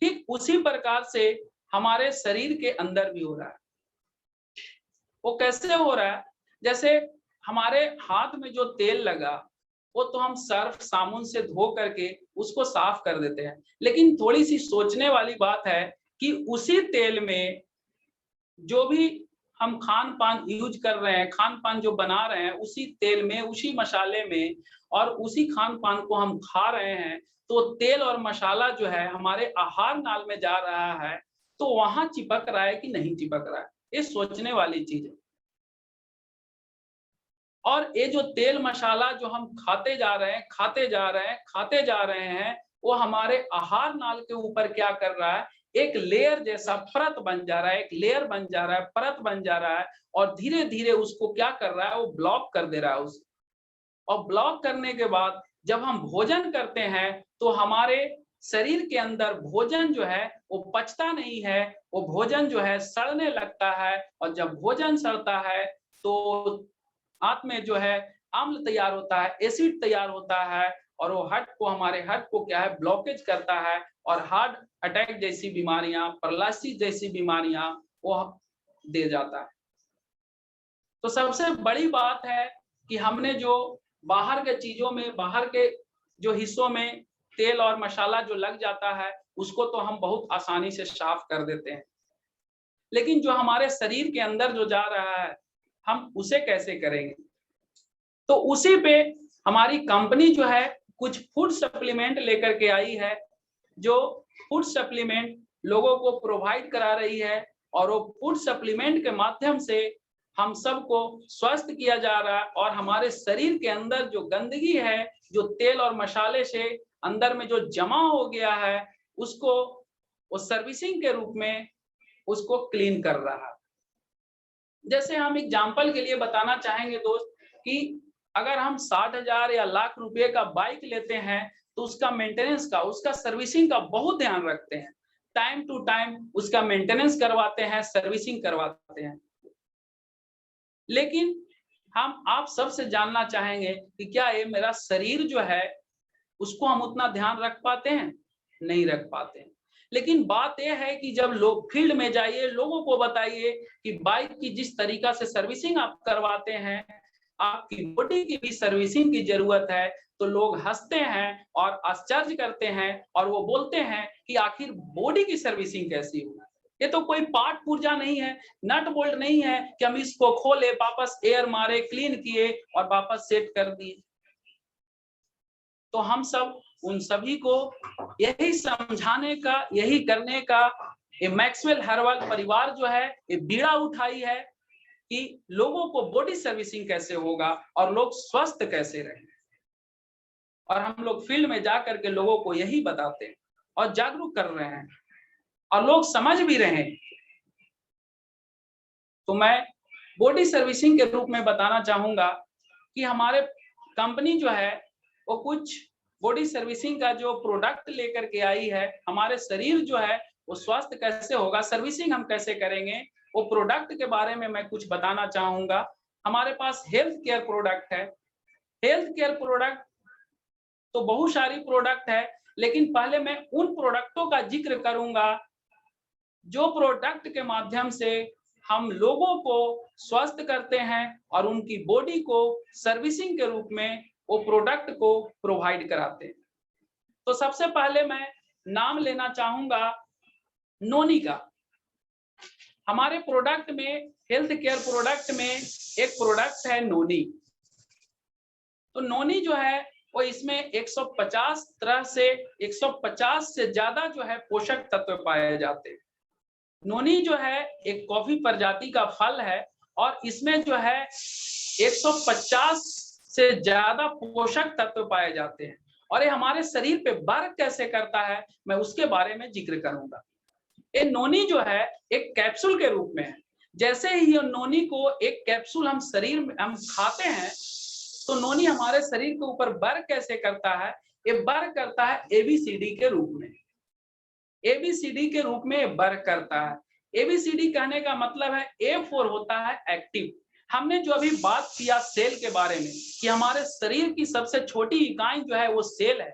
ठीक उसी प्रकार से हमारे शरीर के अंदर भी हो रहा है। वो कैसे हो रहा है? जैसे हमारे हाथ में जो तेल लगा वो तो हम सर्फ साबुन से धो करके उसको साफ कर देते हैं, लेकिन थोड़ी सी सोचने वाली बात है कि उसी तेल में जो भी हम खान पान यूज कर रहे हैं, खान पान जो बना रहे हैं, उसी तेल में, उसी मसाले में और उसी खान पान को हम खा रहे हैं, तो तेल और मसाला जो है हमारे आहार नाल में जा रहा है, तो वहां चिपक रहा है कि नहीं चिपक रहा है, ये सोचने वाली चीज है। और ये जो तेल मसाला जो हम खाते जा रहे हैं, वो हमारे आहार नाल के ऊपर क्या कर रहा है, एक लेयर जैसा परत बन जा रहा है, एक लेयर बन जा रहा है, परत बन जा रहा है और धीरे धीरे उसको क्या कर रहा है, वो ब्लॉक कर दे रहा है उसको। और ब्लॉक करने के बाद जब हम भोजन करते हैं तो हमारे शरीर के अंदर भोजन जो है वो पचता नहीं है, वो भोजन जो है सड़ने लगता है और जब भोजन सड़ता है तो हाथ में जो है अम्ल तैयार होता है, एसिड तैयार होता है और वो हमारे हार्ट को क्या है, ब्लॉकेज करता है और हार्ट अटैक जैसी बीमारियां, पैरालिसिस जैसी बीमारियां वो दे जाता है। तो सबसे बड़ी बात है कि हमने जो बाहर के चीजों में, बाहर के जो हिस्सों में तेल और मसाला जो लग जाता है उसको तो हम बहुत आसानी से साफ कर देते हैं, लेकिन जो हमारे शरीर के अंदर जो जा रहा है हम उसे कैसे करेंगे? तो उसी पे हमारी कंपनी जो है कुछ फूड सप्लीमेंट लेकर के आई है, जो फूड सप्लीमेंट लोगों को प्रोवाइड करा रही है और वो फूड सप्लीमेंट के माध्यम से हम सबको स्वस्थ किया जा रहा है और हमारे शरीर के अंदर जो गंदगी है, जो तेल और मसाले से अंदर में जो जमा हो गया है, उसको वो सर्विसिंग के रूप में उसको क्लीन कर रहा है। जैसे हम एग्जाम्पल के लिए बताना चाहेंगे दोस्त कि अगर हम 60,000 या लाख रुपए का बाइक लेते हैं तो उसका मेंटेनेंस का, उसका सर्विसिंग का बहुत ध्यान रखते हैं। टाइम टू टाइम उसका मेंटेनेंस करवाते हैं, सर्विसिंग करवाते हैं। लेकिन हम आप सबसे जानना चाहेंगे कि क्या ये मेरा शरीर जो है उसको हम उतना ध्यान रख पाते हैं? नहीं रख पाते हैं। लेकिन बात यह है कि जब लोग फील्ड में जाइए, लोगों को बताइए कि बाइक की जिस तरीका से सर्विसिंग आप करवाते हैं, आपकी बॉडी की भी सर्विसिंग की जरूरत है, तो लोग हंसते हैं और आश्चर्य करते हैं और वो बोलते हैं कि आखिर बॉडी की सर्विसिंग कैसी हो? ये तो कोई पार्ट पुर्जा नहीं है, नट बोल्ट नहीं है कि हम इसको खोले, वापस एयर मारे, क्लीन किए और वापस सेट कर दिए। तो हम सब उन सभी को यही समझाने का, यही करने का ये मैक्सवेल हर्बल परिवार जो है ये बीड़ा उठाई है कि लोगों को बॉडी सर्विसिंग कैसे होगा और लोग स्वस्थ कैसे रहें। और हम लोग फील्ड में जाकर के लोगों को यही बताते हैं और जागरूक कर रहे हैं और लोग समझ भी रहे हैं। तो मैं बॉडी सर्विसिंग के रूप में बताना चाहूंगा कि हमारे कंपनी जो है वो कुछ बॉडी सर्विसिंग का जो प्रोडक्ट लेकर के आई है। हमारे शरीर जो है वो स्वस्थ कैसे होगा, सर्विसिंग हम कैसे करेंगे, वो प्रोडक्ट के बारे में मैं कुछ बताना चाहूंगा। हमारे पास हेल्थ केयर प्रोडक्ट है। हेल्थ केयर प्रोडक्ट तो बहुत सारी प्रोडक्ट है, लेकिन पहले मैं उन प्रोडक्टों का जिक्र करूंगा जो प्रोडक्ट के माध्यम से हम लोगों को स्वस्थ करते हैं और उनकी बॉडी को सर्विसिंग के रूप में वो प्रोडक्ट को प्रोवाइड कराते हैं। तो सबसे पहले मैं नाम लेना चाहूंगा नोनी का। हमारे प्रोडक्ट में, हेल्थ केयर प्रोडक्ट में एक प्रोडक्ट है नोनी। तो नोनी जो है वो इसमें 150 तरह से 150 से ज्यादा जो है पोषक तत्व पाए जाते हैं। नोनी जो है एक कॉफी प्रजाति का फल है और इसमें जो है 150 से ज्यादा पोषक तत्व पाए जाते हैं और ये हमारे शरीर पे वर्क कैसे करता है मैं उसके बारे में जिक्र करूंगा। ये नोनी जो है एक कैप्सूल के रूप में है। जैसे ही ये नोनी को एक कैप्सूल हम शरीर में हम खाते हैं तो नोनी हमारे शरीर के ऊपर वर्क कैसे करता है? ये वर्क करता है एबीसीडी के रूप में। एबीसीडी के रूप में वर्क करता है। एबीसीडी कहने का मतलब है A4 होता है एक्टिव। हमने जो अभी बात किया सेल के बारे में कि हमारे शरीर की सबसे छोटी इकाई जो है वो सेल है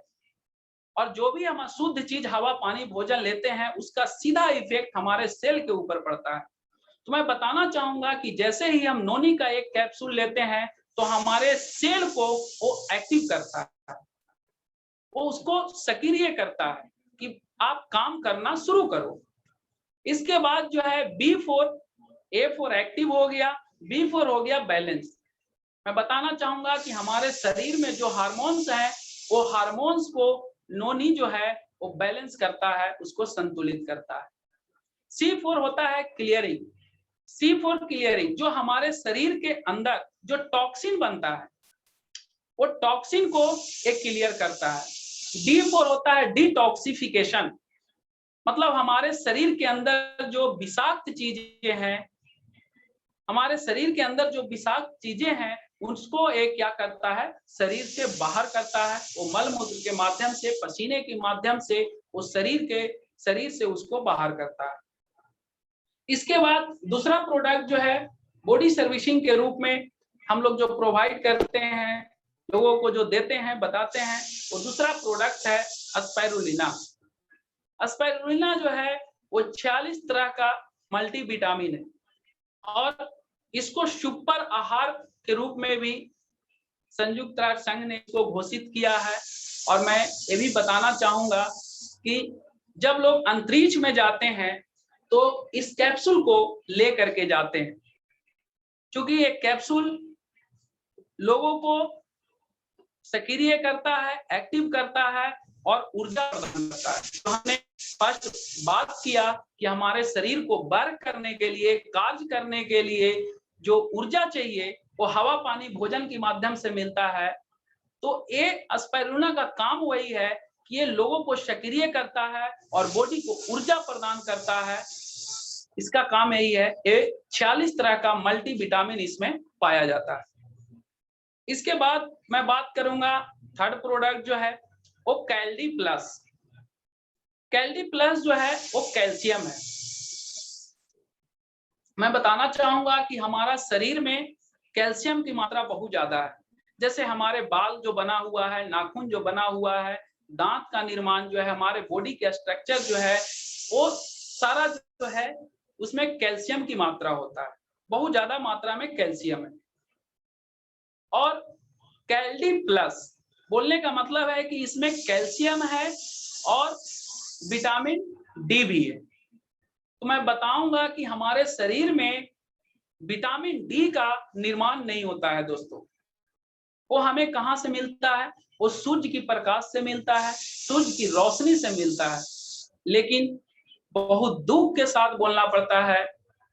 और जो भी हम शुद्ध चीज हवा, पानी, भोजन लेते हैं उसका सीधा इफेक्ट हमारे सेल के ऊपर पड़ता है। तो मैं बताना चाहूंगा कि जैसे ही हम नोनी का एक कैप्सूल लेते हैं तो हमारे सेल को वो एक्टिव करता है, वो उसको सक्रिय करता है कि आप काम करना शुरू करो। इसके बाद जो है B4, A4 एक्टिव हो गया, B4 हो गया बैलेंस। मैं बताना चाहूंगा कि हमारे शरीर में जो हार्मोन्स हैं वो हार्मोन्स को नोनी जो है वो बैलेंस करता है, उसको संतुलित करता है। C4 होता है क्लियरिंग। C4 क्लियरिंग जो हमारे शरीर के अंदर जो टॉक्सिन बनता है वो टॉक्सिन को एक क्लियर करता है। D4 होता है डिटॉक्सिफिकेशन, मतलब हमारे शरीर के अंदर जो विषाक्त चीजें हैं, हमारे शरीर के अंदर जो विषाक्त चीजें हैं उसको एक क्या करता है, शरीर से बाहर करता है। वो मल मूत्र के माध्यम से, पसीने के माध्यम से वो शरीर से उसको बाहर करता है। इसके बाद दूसरा प्रोडक्ट जो है बॉडी सर्विसिंग के रूप में हम लोग जो प्रोवाइड करते हैं, लोगों को जो देते हैं, बताते हैं, वो दूसरा प्रोडक्ट है स्पाइरुलिना। स्पाइरुलिना जो है वो 46 तरह का मल्टीविटामिन है और इसको सुपर आहार के रूप में भी संयुक्त राष्ट्र संघ ने इसको घोषित किया है। और मैं ये भी बताना चाहूंगा कि जब लोग अंतरिक्ष में जाते हैं तो इस कैप्सूल को ले करके जाते हैं, क्योंकि ये कैप्सूल लोगों को सक्रिय करता है, एक्टिव करता है और ऊर्जा प्रदान करता है। तो हमने फर्स्ट बात किया कि हमारे शरीर को वर्क करने के लिए, कार्य करने के लिए जो ऊर्जा चाहिए वो हवा, पानी, भोजन के माध्यम से मिलता है। तो ये स्पाइरुलिना का काम वही है कि ये लोगों को सक्रिय करता है और बॉडी को ऊर्जा प्रदान करता है। इसका काम यही है। ये 46 तरह का मल्टीविटामिन इसमें पाया जाता है। इसके बाद मैं बात करूंगा थर्ड प्रोडक्ट जो है वो कैल्डी प्लस। कैल्डी प्लस जो है वो कैल्शियम है। मैं बताना चाहूंगा कि हमारा शरीर में कैल्शियम की मात्रा बहुत ज्यादा है। जैसे हमारे बाल जो बना हुआ है, नाखून जो बना हुआ है, दांत का निर्माण जो है, हमारे बॉडी का स्ट्रक्चर जो है, वो सारा जो है उसमें कैल्शियम की मात्रा होता है, बहुत ज्यादा मात्रा में कैल्शियम है। और कैल्डी प्लस बोलने का मतलब है कि इसमें कैल्शियम है और विटामिन डी भी है। तो मैं बताऊंगा कि हमारे शरीर में विटामिन डी का निर्माण नहीं होता है दोस्तों। वो हमें कहां से मिलता है? वो सूर्य की प्रकाश से मिलता है, सूर्य की रोशनी से मिलता है। लेकिन बहुत दुख के साथ बोलना पड़ता है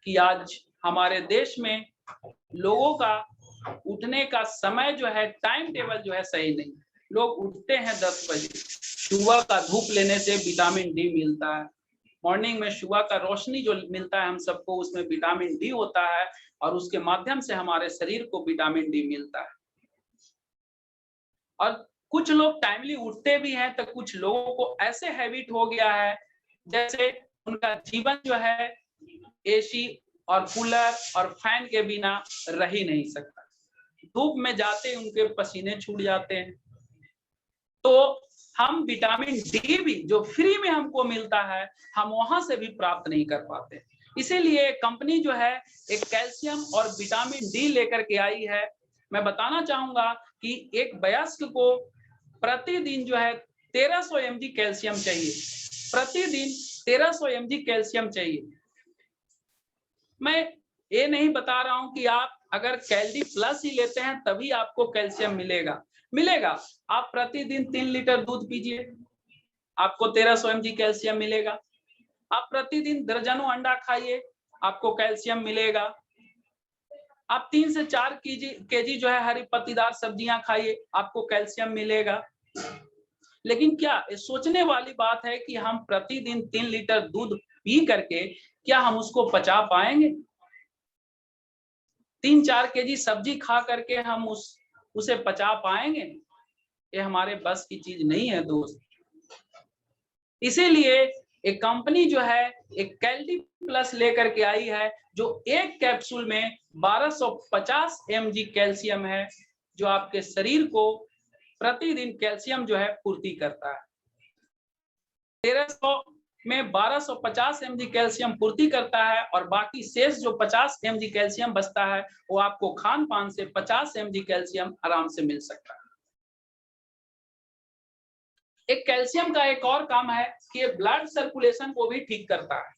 कि आज हमारे देश में लोगों का उठने का समय जो है, टाइम टेबल जो है सही नहीं। लोग उठते हैं 10 बजे, सुबह का धूप लेने से विटामिन डी मिलता है। मॉर्निंग में सुबह का रोशनी जो मिलता है हम सबको, उसमें विटामिन डी होता है और उसके माध्यम से हमारे शरीर को विटामिन डी मिलता है। और कुछ लोग टाइमली उठते भी हैं, तो कुछ लोगों को ऐसे हैबिट हो गया है जैसे उनका जीवन जो है एसी और कूलर और फैन के बिना रह ही नहीं सकता। धूप में जाते उनके पसीने छूट जाते हैं। तो हम विटामिन डी भी जो फ्री में हमको मिलता है, हम वहां से भी प्राप्त नहीं कर पाते। इसीलिए कंपनी जो है एक कैल्शियम और विटामिन डी लेकर के आई है। मैं बताना चाहूंगा कि एक वयस्क को प्रतिदिन जो है 1300 mg कैल्शियम चाहिए। प्रतिदिन 1300 mg कैल्शियम चाहिए। मैं ये नहीं बता रहा हूं कि आप अगर कैल्डी प्लस ही लेते हैं तभी आपको कैल्शियम मिलेगा। आप प्रतिदिन 3 लीटर दूध पीजिए, आपको 1300 mg कैल्शियम मिलेगा। आप प्रतिदिन दर्जनों अंडा खाइए, आपको कैल्शियम मिलेगा। आप 3 से 4 केजी जो है हरी पत्तीदार सब्जियां खाइए, आपको कैल्शियम मिलेगा। लेकिन क्या ये सोचने वाली बात है कि हम प्रतिदिन 3 लीटर दूध पी करके क्या हम उसको पचा पाएंगे? 3-4 केजी सब्जी खा करके हम उसे पचा पाएंगे? ये हमारे बस की चीज नहीं है दोस्त। इसीलिए एक कंपनी जो है एक कैल्डी प्लस लेकर के आई है, जो एक कैप्सूल में 1250 mg कैल्शियम है, जो आपके शरीर को प्रतिदिन कैल्शियम जो है पूर्ति करता है। 1300 में 1250 mg कैल्शियम पूर्ति करता है और बाकी शेष जो 50 mg कैल्शियम बचता है वो आपको खान पान से 50 mg कैल्शियम आराम से मिल सकता है। एक कैल्शियम का एक और काम है कि ये ब्लड सर्कुलेशन को भी ठीक करता है।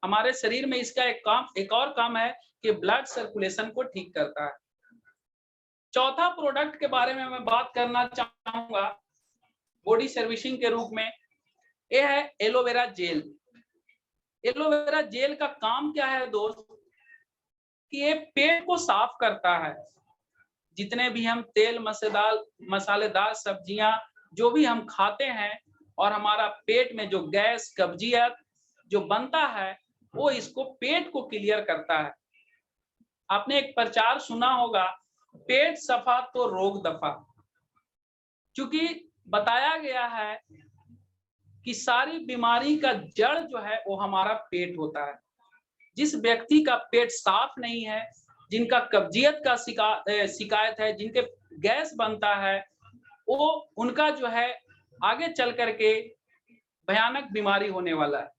हमारे शरीर में इसका एक और काम है कि ब्लड सर्कुलेशन को ठीक करता है। चौथा प्रोडक्ट के बारे में मैं बात करना चाहूंगा बॉडी सर्विसिंग के रूप में, ये है एलोवेरा जेल। एलोवेरा जेल का काम क्या है दोस्त? कि ये पेट को साफ करता है। जितने भी हम तेल मसालेदार सब्जियां जो भी हम खाते हैं और हमारा पेट में जो गैस कब्जियत जो बनता है, वो इसको पेट को क्लियर करता है। आपने एक प्रचार सुना होगा, पेट सफा तो रोग दफा। क्योंकि बताया गया है कि सारी बीमारी का जड़ जो है वो हमारा पेट होता है। जिस व्यक्ति का पेट साफ नहीं है, जिनका कब्जियत का शिकायत है, जिनके गैस बनता है, वो उनका जो है आगे चल करके भयानक बीमारी होने वाला है।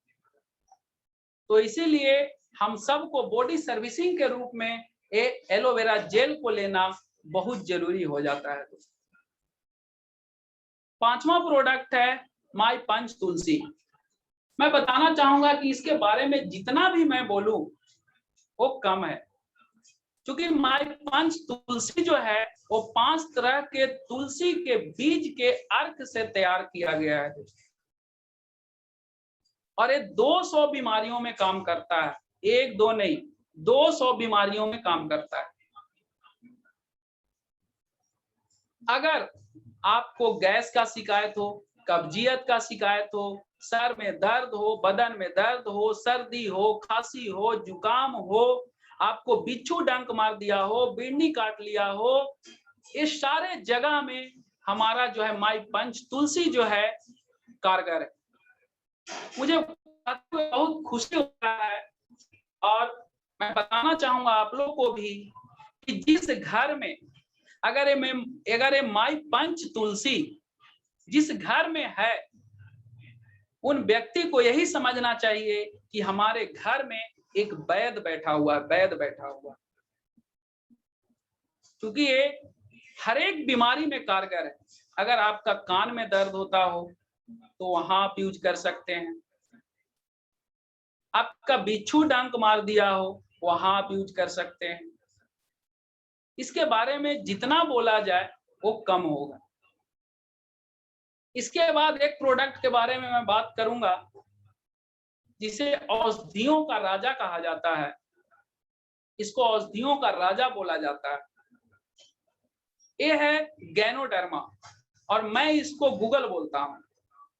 तो इसीलिए हम सबको बॉडी सर्विसिंग के रूप में एलोवेरा जेल को लेना बहुत जरूरी हो जाता है। पांचवा प्रोडक्ट है माई पंच तुलसी। मैं बताना चाहूंगा कि इसके बारे में जितना भी मैं बोलूं वो कम है, क्योंकि माई पंच तुलसी जो है वो 5 तरह के तुलसी के बीज के अर्क से तैयार किया गया है और ये 200 बीमारियों में काम करता है। 1-2 नहीं, 200 बीमारियों में काम करता है। अगर आपको गैस का शिकायत हो, कब्जियत का शिकायत हो, सर में दर्द हो, बदन में दर्द हो, सर्दी हो, खांसी हो, जुकाम हो, आपको बिच्छू डंक मार दिया हो, बिन्नी काट लिया हो, इस सारे जगह में हमारा जो है माई पंच तुलसी जो है कारगर है। मुझे बहुत खुशी हो रहा है और मैं बताना चाहूंगा आप लोग को भी कि जिस घर में अगर ये माई पंच तुलसी जिस घर में है, उन व्यक्ति को यही समझना चाहिए कि हमारे घर में एक वैद्य बैठा हुआ है, वैद्य बैठा हुआ, क्योंकि ये हर एक बीमारी में कारगर है। अगर आपका कान में दर्द होता हो तो वहां आप यूज कर सकते हैं, आपका बिच्छू डंक मार दिया हो वहां आप यूज कर सकते हैं। इसके बारे में जितना बोला जाए वो कम होगा। इसके बाद एक प्रोडक्ट के बारे में मैं बात करूंगा जिसे औषधियों का राजा कहा जाता है। इसको औषधियों का राजा बोला जाता है। ये है गैनोडर्मा और मैं इसको गूगल बोलता हूं,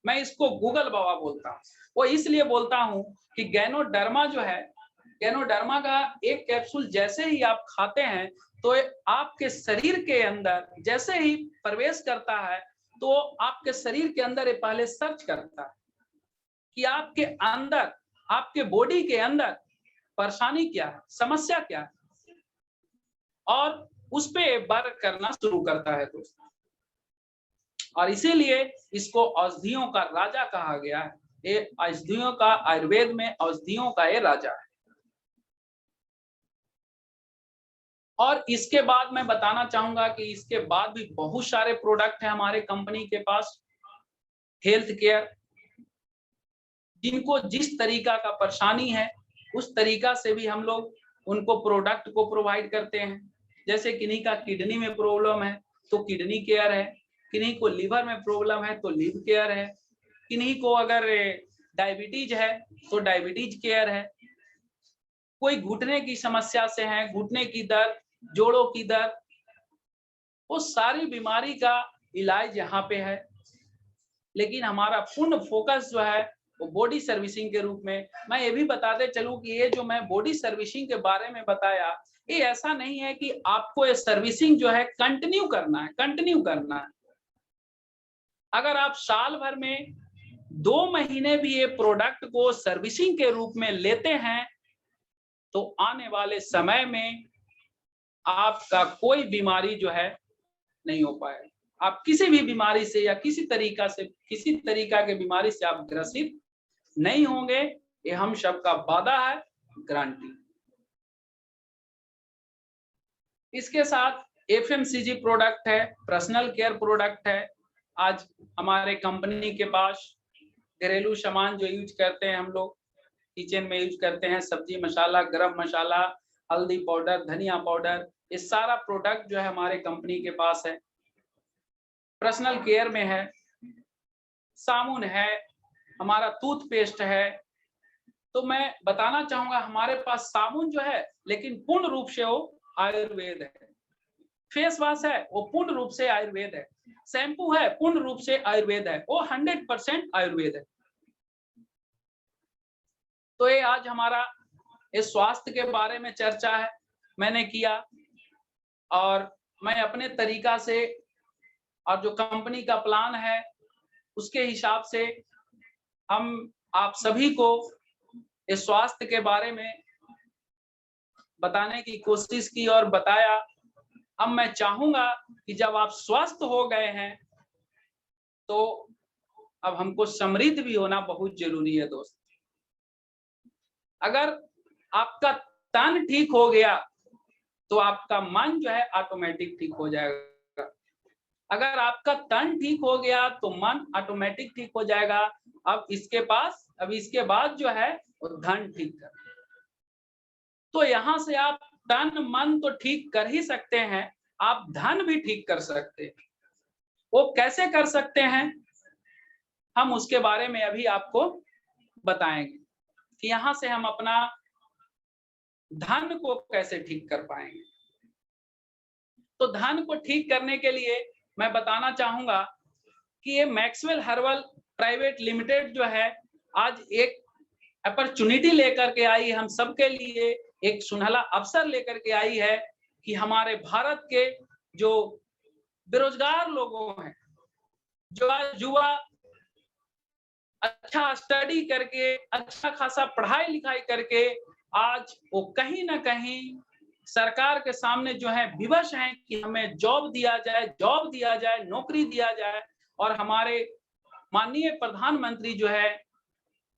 मैं इसको गूगल बाबा बोलता हूं। वो इसलिए बोलता हूं कि गैनोडर्मा जो है, गैनोडर्मा का एक कैप्सूल जैसे ही आप खाते हैं तो आपके शरीर के अंदर जैसे ही प्रवेश करता है तो आपके शरीर के अंदर ये पहले सर्च करता है कि आपके अंदर, आपके बॉडी के अंदर परेशानी क्या है, समस्या क्या है, और उस पे वर्क करना शुरू करता है दोस्तों। और इसीलिए इसको औषधियों का राजा कहा गया है। ये औषधियों का, आयुर्वेद में औषधियों का ये राजा है। और इसके बाद मैं बताना चाहूंगा कि इसके बाद भी बहुत सारे प्रोडक्ट हैं हमारे कंपनी के पास। हेल्थ केयर, जिनको जिस तरीका का परेशानी है उस तरीका से भी हम लोग उनको प्रोडक्ट को प्रोवाइड करते हैं। जैसे किन्हीं का किडनी में प्रॉब्लम है तो किडनी केयर है, किन्हीं को लीवर में प्रॉब्लम है तो लीवर केयर है, किन्हीं को अगर डायबिटीज है तो डायबिटीज केयर है, कोई घुटने की समस्या से है, घुटने की दर्द, जोड़ों की दर्द, वो सारी बीमारी का इलाज यहाँ पे है। लेकिन हमारा पूर्ण फोकस जो है वो बॉडी सर्विसिंग के रूप में। मैं ये भी बताते चलूं कि ये जो मैं बॉडी सर्विसिंग के बारे में बताया, ये ऐसा नहीं है कि आपको ये सर्विसिंग जो है कंटिन्यू करना है, कंटिन्यू करना है। अगर आप साल भर में 2 महीने भी ये प्रोडक्ट को सर्विसिंग के रूप में लेते हैं तो आने वाले समय में आपका कोई बीमारी जो है नहीं हो पाएगा। आप किसी भी बीमारी से या किसी तरीका के बीमारी से आप ग्रसित नहीं होंगे, ये हम सबका वादा है, गारंटी। इसके साथ एफएमसीजी प्रोडक्ट है, पर्सनल केयर प्रोडक्ट है। आज हमारे कंपनी के पास घरेलू सामान जो यूज करते हैं हम लोग किचन में यूज करते हैं, सब्जी मसाला, गरम मसाला, हल्दी पाउडर, धनिया पाउडर, ये सारा प्रोडक्ट जो है हमारे कंपनी के पास है। पर्सनल केयर में है, साबुन है, हमारा टूथपेस्ट है। तो मैं बताना चाहूंगा हमारे पास साबुन जो है लेकिन पूर्ण रूप से वो आयुर्वेद है। फेस वॉश है वो पूर्ण रूप से आयुर्वेद है। शैम्पू है पूर्ण रूप से आयुर्वेद है, वो 100% आयुर्वेद है। तो ये आज हमारा इस स्वास्थ्य के बारे में चर्चा है, मैंने किया, और मैं अपने तरीका से और जो कंपनी का प्लान है उसके हिसाब से हम आप सभी को इस स्वास्थ्य के बारे में बताने की कोशिश की और बताया। अब मैं चाहूंगा कि जब आप स्वस्थ हो गए हैं तो अब हमको समृद्ध भी होना बहुत जरूरी है दोस्त। अगर आपका तन ठीक हो गया तो आपका मन जो है ऑटोमेटिक ठीक हो जाएगा। अगर आपका तन ठीक हो गया तो मन ऑटोमेटिक ठीक हो जाएगा। अब इसके बाद जो है वो धन ठीक कर। तो यहाँ से आप तन मन तो ठीक कर ही सकते हैं, आप धन भी ठीक कर सकते हैं। वो कैसे कर सकते हैं हम उसके बारे में अभी आपको बताएंगे कि यहाँ से हम अपना धन को कैसे ठीक कर पाएंगे। तो धन को ठीक करने के लिए मैं बताना चाहूंगा कि ये मैक्सवेल हर्बल प्राइवेट लिमिटेड जो है आज एक अपॉर्चुनिटी लेकर के आई, हम सबके लिए एक सुनहला अवसर लेकर के आई है कि हमारे भारत के जो बेरोजगार लोगों हैं, जो आज युवा अच्छा स्टडी करके, अच्छा खासा पढ़ाई लिखाई करके आज वो कहीं ना कहीं सरकार के सामने जो है विवश हैं कि हमें जॉब दिया जाए, नौकरी दिया जाए। और हमारे माननीय प्रधानमंत्री जो है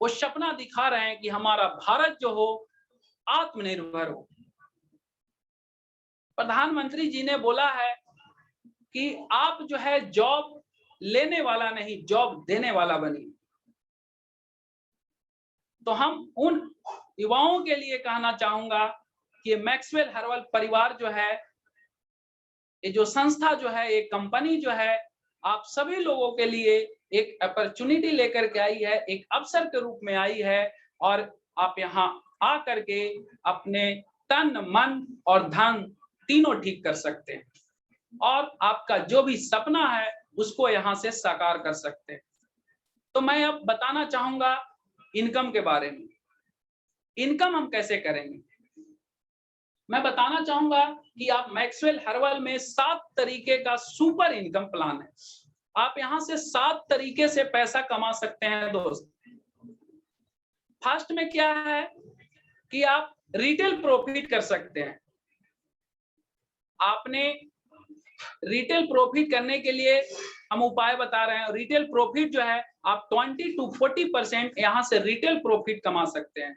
वो सपना दिखा रहे हैं कि हमारा भारत जो हो आत्मनिर्भर हो। प्रधानमंत्री जी ने बोला है कि आप जो है जॉब लेने वाला नहीं, जॉब देने वाला बनिए। तो हम उन युवाओं के लिए कहना चाहूंगा कि मैक्सवेल हर्बल परिवार जो है, ये जो संस्था जो है, ये कंपनी जो है, आप सभी लोगों के लिए एक अपॉर्चुनिटी लेकर के आई है, एक अवसर के रूप में आई है। और आप यहाँ आकर के अपने तन, मन और धन तीनों ठीक कर सकते हैं और आपका जो भी सपना है उसको यहाँ से साकार कर सकते हैं। तो मैं अब बताना चाहूंगा इनकम के बारे में। इनकम हम कैसे करेंगे, मैं बताना चाहूंगा कि आप मैक्सवेल हर्बल में 7 तरीके का सुपर इनकम प्लान है। आप यहां से 7 तरीके से पैसा कमा सकते हैं दोस्त। फर्स्ट में क्या है कि आप रिटेल प्रॉफिट कर सकते हैं। आपने रिटेल प्रॉफिट करने के लिए हम उपाय बता रहे हैं। रिटेल प्रॉफिट जो है आप 20 to 40% यहां से रिटेल प्रॉफिट कमा सकते हैं।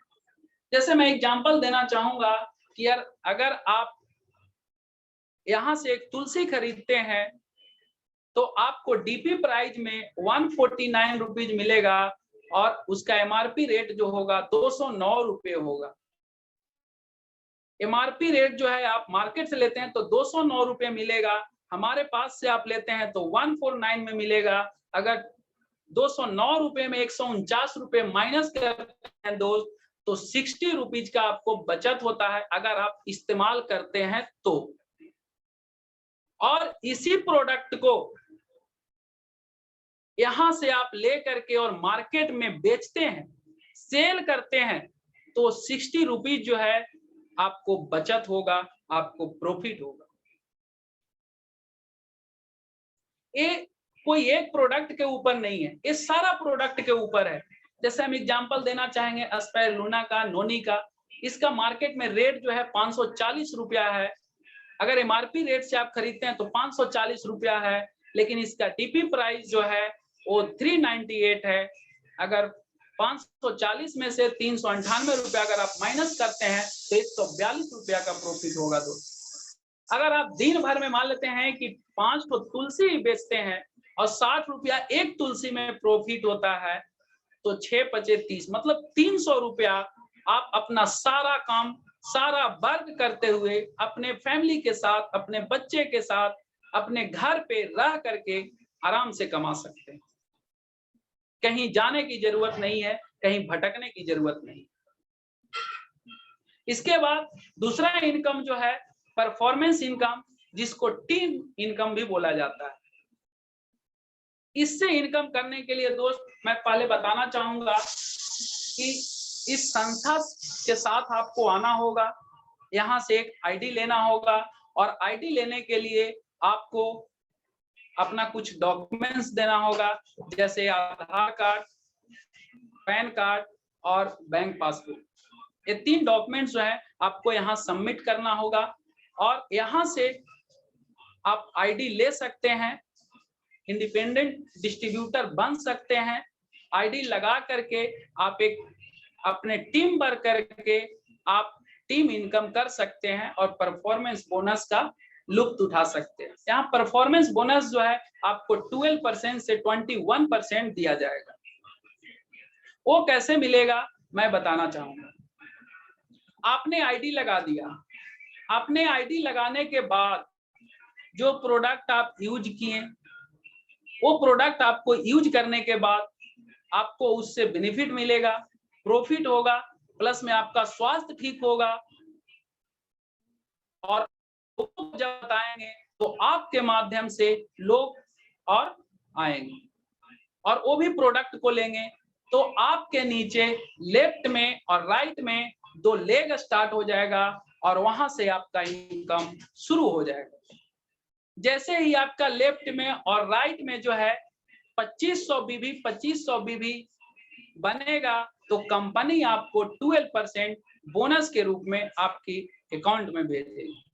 जैसे मैं एग्जांपल देना चाहूंगा कि यार अगर आप यहां से एक तुलसी खरीदते हैं तो आपको डीपी प्राइस में 149 रुपीज मिलेगा और उसका एमआरपी रेट जो होगा 209 रुपये होगा। एमआरपी रेट जो है आप मार्केट से लेते हैं तो 209 रुपये मिलेगा, हमारे पास से आप लेते हैं तो 149 में मिलेगा। अगर 209 रुपये में 149 रुपये माइनस करते हैं दोस्त तो 60 रुपीज का आपको बचत होता है अगर आप इस्तेमाल करते हैं तो। और इसी प्रोडक्ट को यहां से आप ले करके और मार्केट में बेचते हैं, सेल करते हैं तो 60 रुपीज जो है आपको बचत होगा, आपको प्रॉफिट होगा। ये कोई एक प्रोडक्ट के ऊपर नहीं है, ये सारा प्रोडक्ट के ऊपर है। जैसे हम एग्जांपल देना चाहेंगे स्पाइरुलिना का, नोनी का। इसका मार्केट में रेट जो है 540 रुपया है। अगर एमआरपी रेट से आप खरीदते हैं तो 540 रुपया है, लेकिन इसका डीपी प्राइस जो है वो 398 है। अगर 540 में से 398 रुपया अगर आप माइनस करते हैं तो 142 रुपया का प्रॉफिट होगा दोस्त। अगर आप दिन भर में मान लेते हैं कि 5 तो तुलसी बेचते हैं और 60 रुपया एक तुलसी में प्रॉफिट होता है तो 6 पचे 30 मतलब 300 रुपया आप अपना सारा काम, सारा वर्क करते हुए अपने फैमिली के साथ, अपने बच्चे के साथ, अपने घर पे रह करके आराम से कमा सकते हैं। कहीं जाने की जरूरत नहीं है, कहीं भटकने की जरूरत नहीं। इसके बाद दूसरा इनकम जो है परफॉर्मेंस इनकम, जिसको टीम इनकम भी बोला जाता है। इससे इनकम करने के लिए दोस्त मैं पहले बताना चाहूंगा कि इस संस्था के साथ आपको आना होगा, यहाँ से एक आईडी लेना होगा और आईडी लेने के लिए आपको अपना कुछ डॉक्यूमेंट्स देना होगा, जैसे आधार कार्ड, पैन कार्ड और बैंक पासबुक। ये 3 डॉक्यूमेंट्स जो है आपको यहाँ सबमिट करना होगा और यहाँ से आप आईडी ले सकते हैं, इंडिपेंडेंट डिस्ट्रीब्यूटर बन सकते हैं। आईडी लगा करके आप एक अपने टीम वर्क करके आप टीम इनकम कर सकते हैं और परफॉर्मेंस बोनस का लुत्फ उठा सकते हैं। यहाँ परफॉर्मेंस बोनस जो है आपको 12% से 21% दिया जाएगा। वो कैसे मिलेगा मैं बताना चाहूंगा। आपने आईडी लगा दिया, आपने आईडी लगाने के बाद जो प्रोडक्ट आप यूज किए, वो प्रोडक्ट आपको यूज करने के बाद आपको उससे बेनिफिट मिलेगा, प्रॉफिट होगा, प्लस में आपका स्वास्थ्य ठीक होगा। और जब बताएंगे तो आपके माध्यम से लोग और आएंगे और वो भी प्रोडक्ट को लेंगे तो आपके नीचे लेफ्ट में और राइट में 2 लेग स्टार्ट हो जाएगा और वहां से आपका इनकम शुरू हो जाएगा। जैसे ही आपका लेफ्ट में और राइट में जो है 2500 बीबी बनेगा तो कंपनी आपको 12% बोनस के रूप में आपकी अकाउंट में भेज देगी।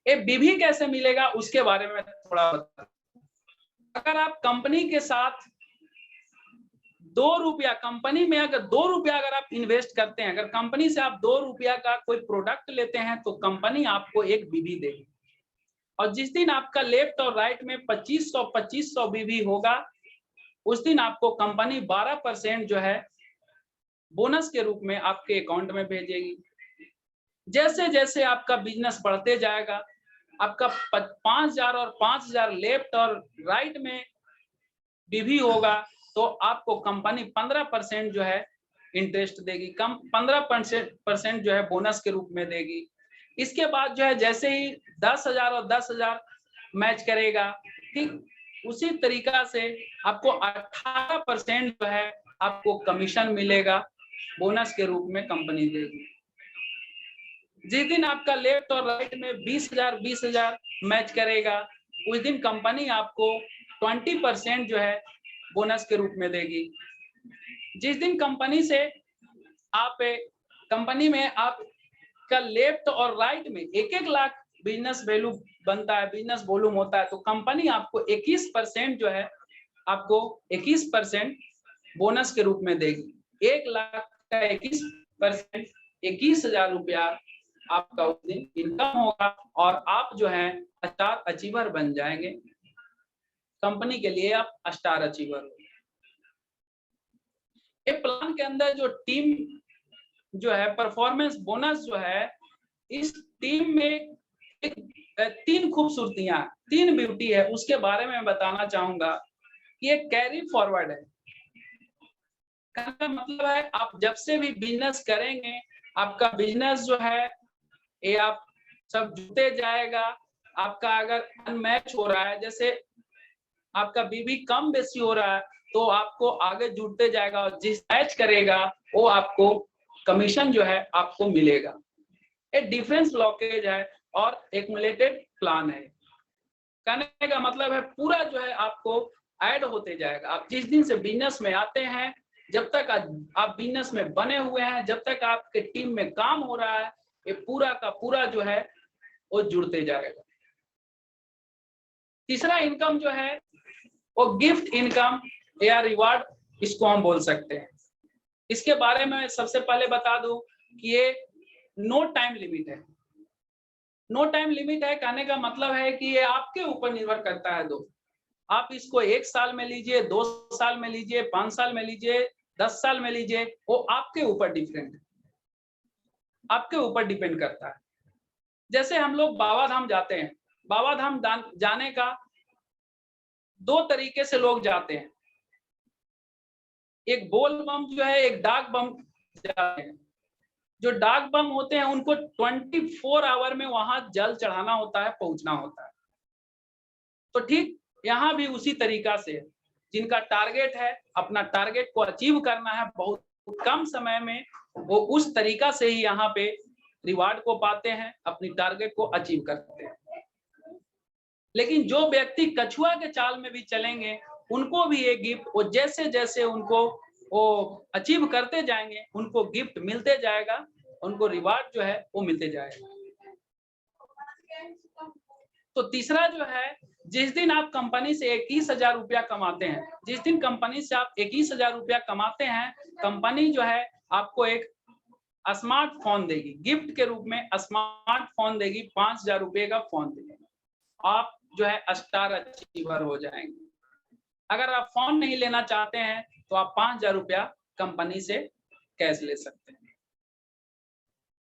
ये बीबी कैसे मिलेगा उसके बारे में थोड़ा बता। अगर आप कंपनी के साथ 2 रुपया, कंपनी में अगर 2 रुपया अगर आप इन्वेस्ट करते हैं, अगर कंपनी से आप 2 रुपया का कोई प्रोडक्ट लेते हैं तो कंपनी आपको एक बीबी देगी। और जिस दिन आपका लेफ्ट और राइट में 2500 बीबी होगा उस दिन आपको कंपनी 12% जो है बोनस के रूप में आपके अकाउंट में भेजेगी। जैसे जैसे आपका बिजनेस बढ़ते जाएगा, आपका 5000 और 5000 लेफ्ट और राइट में बीबी होगा तो आपको कंपनी 15% जो है इंटरेस्ट देगी, कम 15% जो है बोनस के रूप में देगी। इसके बाद जो है जैसे ही 10,000 और 10,000 मैच करेगा, ठीक उसी तरीका से आपको 18% जो है आपको कमीशन मिलेगा, बोनस के रूप में कंपनी देगी। जिस दिन आपका लेफ्ट और राइट में 20,000 मैच करेगा उस दिन कंपनी आपको 20% जो है बोनस के रूप में देगी। जिस दिन कंपनी में आपका लेफ्ट और राइट में 1-1 लाख बिजनेस वैल्यू बनता है, बिजनेस वॉल्यूम होता है, तो कंपनी आपको 21% जो है आपको 21% बोनस के रूप में देगी। 1 लाख का 21%, 21,000 रुपया आपका उस दिन इनकम होगा और आप जो है स्टार अचीवर बन जाएंगे। कंपनी के लिए आप स्टार अचीवर हो। ये प्लान के अंदर जो टीम जो है परफॉर्मेंस बोनस जो है, इस टीम में 3 खूबसूरतियां, 3 ब्यूटी है, उसके बारे में बताना चाहूंगा कि ये कैरी फॉरवर्ड है। कहने का मतलब है आप जब से भी बिजनेस करेंगे आपका बिजनेस जो है ये आप सब जुड़ते जाएगा। आपका अगर अनमैच हो रहा है, जैसे आपका बीबी कम बेसी हो रहा है तो आपको आगे जुड़ते जाएगा और जिस मैच करेगा वो आपको कमीशन जो है आपको मिलेगा। ये डिफेंस ब्लॉकेज है और एक्युमुलेटेड प्लान है। कहने का मतलब है पूरा जो है आपको ऐड होते जाएगा। आप जिस दिन से बिजनेस में आते हैं, जब तक आप बिजनेस में बने हुए हैं, जब तक आपके टीम में काम हो रहा है, ये पूरा का पूरा जो है वो जुड़ते जाएगा। तीसरा इनकम जो है वो गिफ्ट इनकम या रिवार्ड, इसको हम बोल सकते हैं। इसके बारे में सबसे पहले बता दूं कि ये नो टाइम लिमिट है। नो टाइम लिमिट है कहने का मतलब है कि ये आपके ऊपर निर्भर करता है दोस्त। आप इसको 1 साल में लीजिए, 2 साल में लीजिए, 5 साल में लीजिए, 10 साल में लीजिए, वो आपके ऊपर डिफरेंट है, आपके ऊपर डिपेंड करता है। जैसे हम लोग बाबा धाम जाते हैं, बाबा धाम जाने का 2 तरीके से लोग जाते हैं। एक बोल बम जो है, एक डाक बम जाते हैं। जो डाक बम होते हैं उनको 24 आवर में वहां जल चढ़ाना होता है, पहुंचना होता है। तो ठीक यहाँ भी उसी तरीका से जिनका टारगेट है, अपना टारगेट को अचीव करना है बहुत कम समय में, वो उस तरीका से ही यहाँ पे रिवार्ड को पाते हैं, अपनी टारगेट को अचीव करते हैं। लेकिन जो व्यक्ति कछुआ के चाल में भी चलेंगे उनको भी ये गिफ्ट, वो जैसे जैसे उनको वो अचीव करते जाएंगे उनको गिफ्ट मिलते जाएगा, उनको रिवार्ड जो है वो मिलते जाएगा। तो तीसरा जो है, जिस दिन आप कंपनी से 21,000 रुपया कमाते हैं, जिस दिन कंपनी से आप 21,000 रुपया कमाते हैं, कंपनी जो है आपको एक स्मार्टफोन देगी, गिफ्ट के रूप में स्मार्टफोन देगी, 5,000 रुपये का फोन देगी। आप जो है स्टार अचीवर हो जाएंगे। अगर आप फोन नहीं लेना चाहते हैं तो आप 5,000 रुपया कंपनी से कैश ले सकते हैं।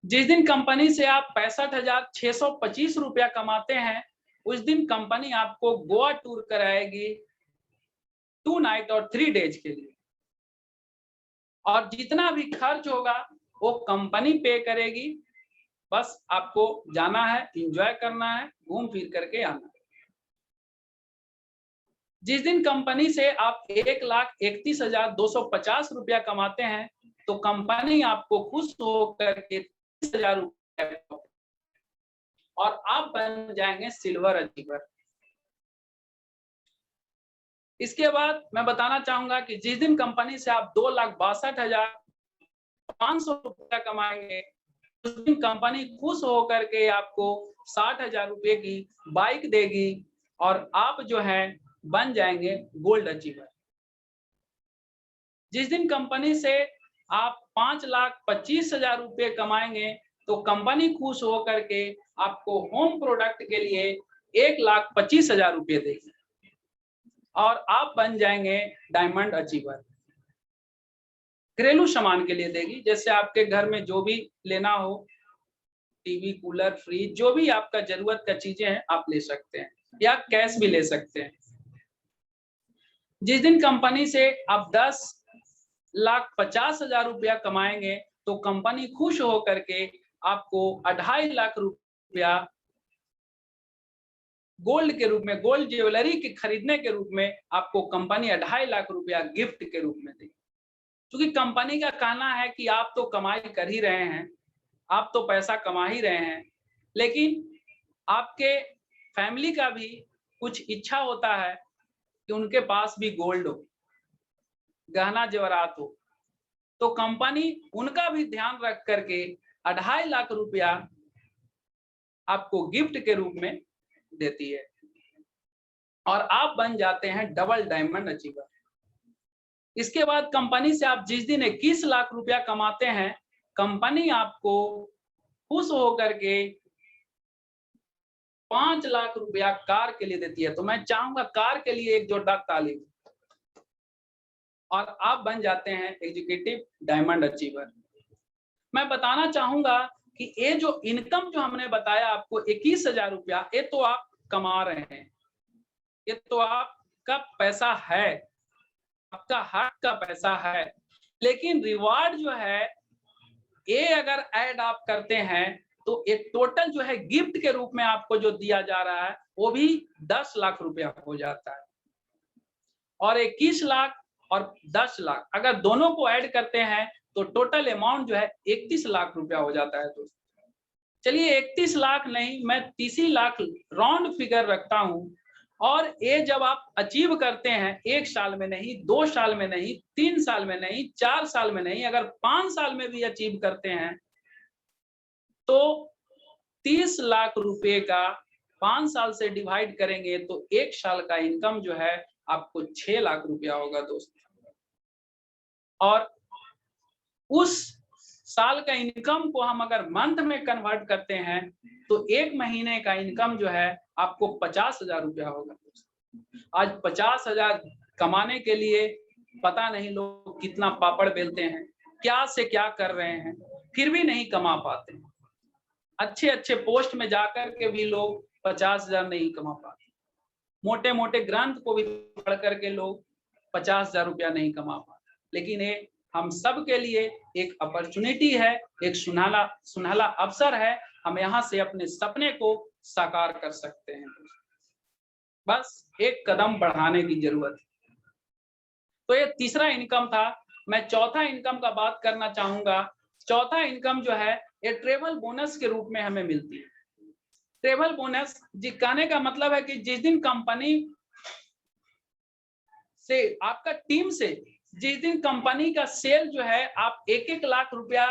जिस दिन कंपनी से आप 65,625 रुपया कमाते हैं उस दिन कंपनी आपको गोवा टूर कराएगी 2 नाइट और 3 डेज के लिए, और जितना भी खर्च होगा वो कंपनी पे करेगी। बस आपको जाना है, एंजॉय करना है, घूम फिर करके आना है। जिस दिन कंपनी से आप 1,31,250 रुपया कमाते हैं तो कंपनी आपको खुश होकर के 30,000 रुपया, और आप बन जाएंगे सिल्वर अचीवर। इसके बाद मैं बताना चाहूंगा कि जिस दिन कंपनी से आप 2,62,500 रुपया कमाएंगे, उस दिन कंपनी खुश होकर के आपको 60,000 रुपये की बाइक देगी और आप जो है बन जाएंगे गोल्ड अचीवर। जिस दिन कंपनी से आप 5,25,000 रुपये कमाएंगे तो कंपनी खुश होकर के आपको होम प्रोडक्ट के लिए 1,25,000 रुपये देगी और आप बन जाएंगे डायमंड अचीवर। घरेलू सामान के लिए देगी, जैसे आपके घर में जो भी लेना हो, टीवी, कूलर, फ्रिज, जो भी आपका जरूरत का चीजें हैं आप ले सकते हैं या कैश भी ले सकते हैं। जिस दिन कंपनी से आप 10,50,000 रुपया कमाएंगे तो कंपनी खुश होकर के आपको 2.5 लाख रुपया गोल्ड के रूप में, गोल्ड ज्वेलरी के खरीदने के रूप में आपको कंपनी 2.5 लाख रुपया गिफ्ट के रूप में देगी। क्योंकि कंपनी का कहना है कि आप तो कमाई कर ही रहे हैं, आप तो पैसा कमा ही रहे हैं, लेकिन आपके फैमिली का भी कुछ इच्छा होता है कि उनके पास भी गोल्ड हो, गहना जेवरात हो, तो कंपनी उनका भी ध्यान रख करके 2.5 लाख रुपया आपको गिफ्ट के रूप में देती है और आप बन जाते हैं डबल डायमंड अचीवर। इसके बाद कंपनी से आप जिस दिन 21 लाख रुपया कमाते हैं, कंपनी आपको खुश होकर के 5 लाख रुपया कार के लिए देती है। तो मैं चाहूंगा कार के लिए एक जोरदार ताली, और आप बन जाते हैं एग्जीक्यूटिव डायमंड अचीवर। मैं बताना चाहूंगा कि ये जो इनकम जो हमने बताया आपको 21,000 रुपया, ये तो आप कमा रहे हैं, ये तो आपका पैसा है, आपका हक का पैसा है, लेकिन रिवार्ड जो है ये अगर ऐड आप करते हैं तो एक टोटल जो है गिफ्ट के रूप में आपको जो दिया जा रहा है वो भी 10 लाख रुपया हो जाता है। और 21 लाख और 10 लाख अगर दोनों को ऐड करते हैं तो टोटल अमाउंट जो है 31 लाख रुपया हो जाता है दोस्तों। चलिए 31 लाख नहीं, मैं 30 लाख राउंड फिगर रखता हूं। और ये जब आप अचीव करते हैं 1 साल में नहीं, 2 साल में नहीं, 3 साल में नहीं, 4 साल में नहीं, अगर 5 साल में भी अचीव करते हैं तो 30 लाख रुपए का 5 साल से डिवाइड करेंगे तो 1 साल का इनकम जो है आपको 6 लाख रुपया होगा दोस्तों। और उस साल का इनकम को हम अगर मंथ में कन्वर्ट करते हैं तो 1 महीने का इनकम जो है आपको 50,000 रुपया होगा। आज 50,000 कमाने के लिए पता नहीं लोग कितना पापड़ बेलते हैं, क्या से क्या कर रहे हैं, फिर भी नहीं कमा पाते। अच्छे अच्छे पोस्ट में जाकर के भी लोग 50,000 नहीं कमा पाते। मोटे मोटे ग्रंथ को भी पढ़ करके लोग 50,000 रुपया नहीं कमा पाते। लेकिन ये हम सब के लिए एक अपॉर्चुनिटी है, एक सुनहला अवसर है। हम यहाँ से अपने सपने को साकार कर सकते हैं, बस एक कदम बढ़ाने की जरूरत है। तो ये तीसरा इनकम था। मैं चौथा इनकम का बात करना चाहूंगा। चौथा इनकम जो है ये ट्रेवल बोनस के रूप में हमें मिलती है। ट्रेवल बोनस जी कहने का मतलब है कि जिस दिन कंपनी से आपका टीम से जिस दिन कंपनी का सेल जो है आप 1-1 लाख रुपया,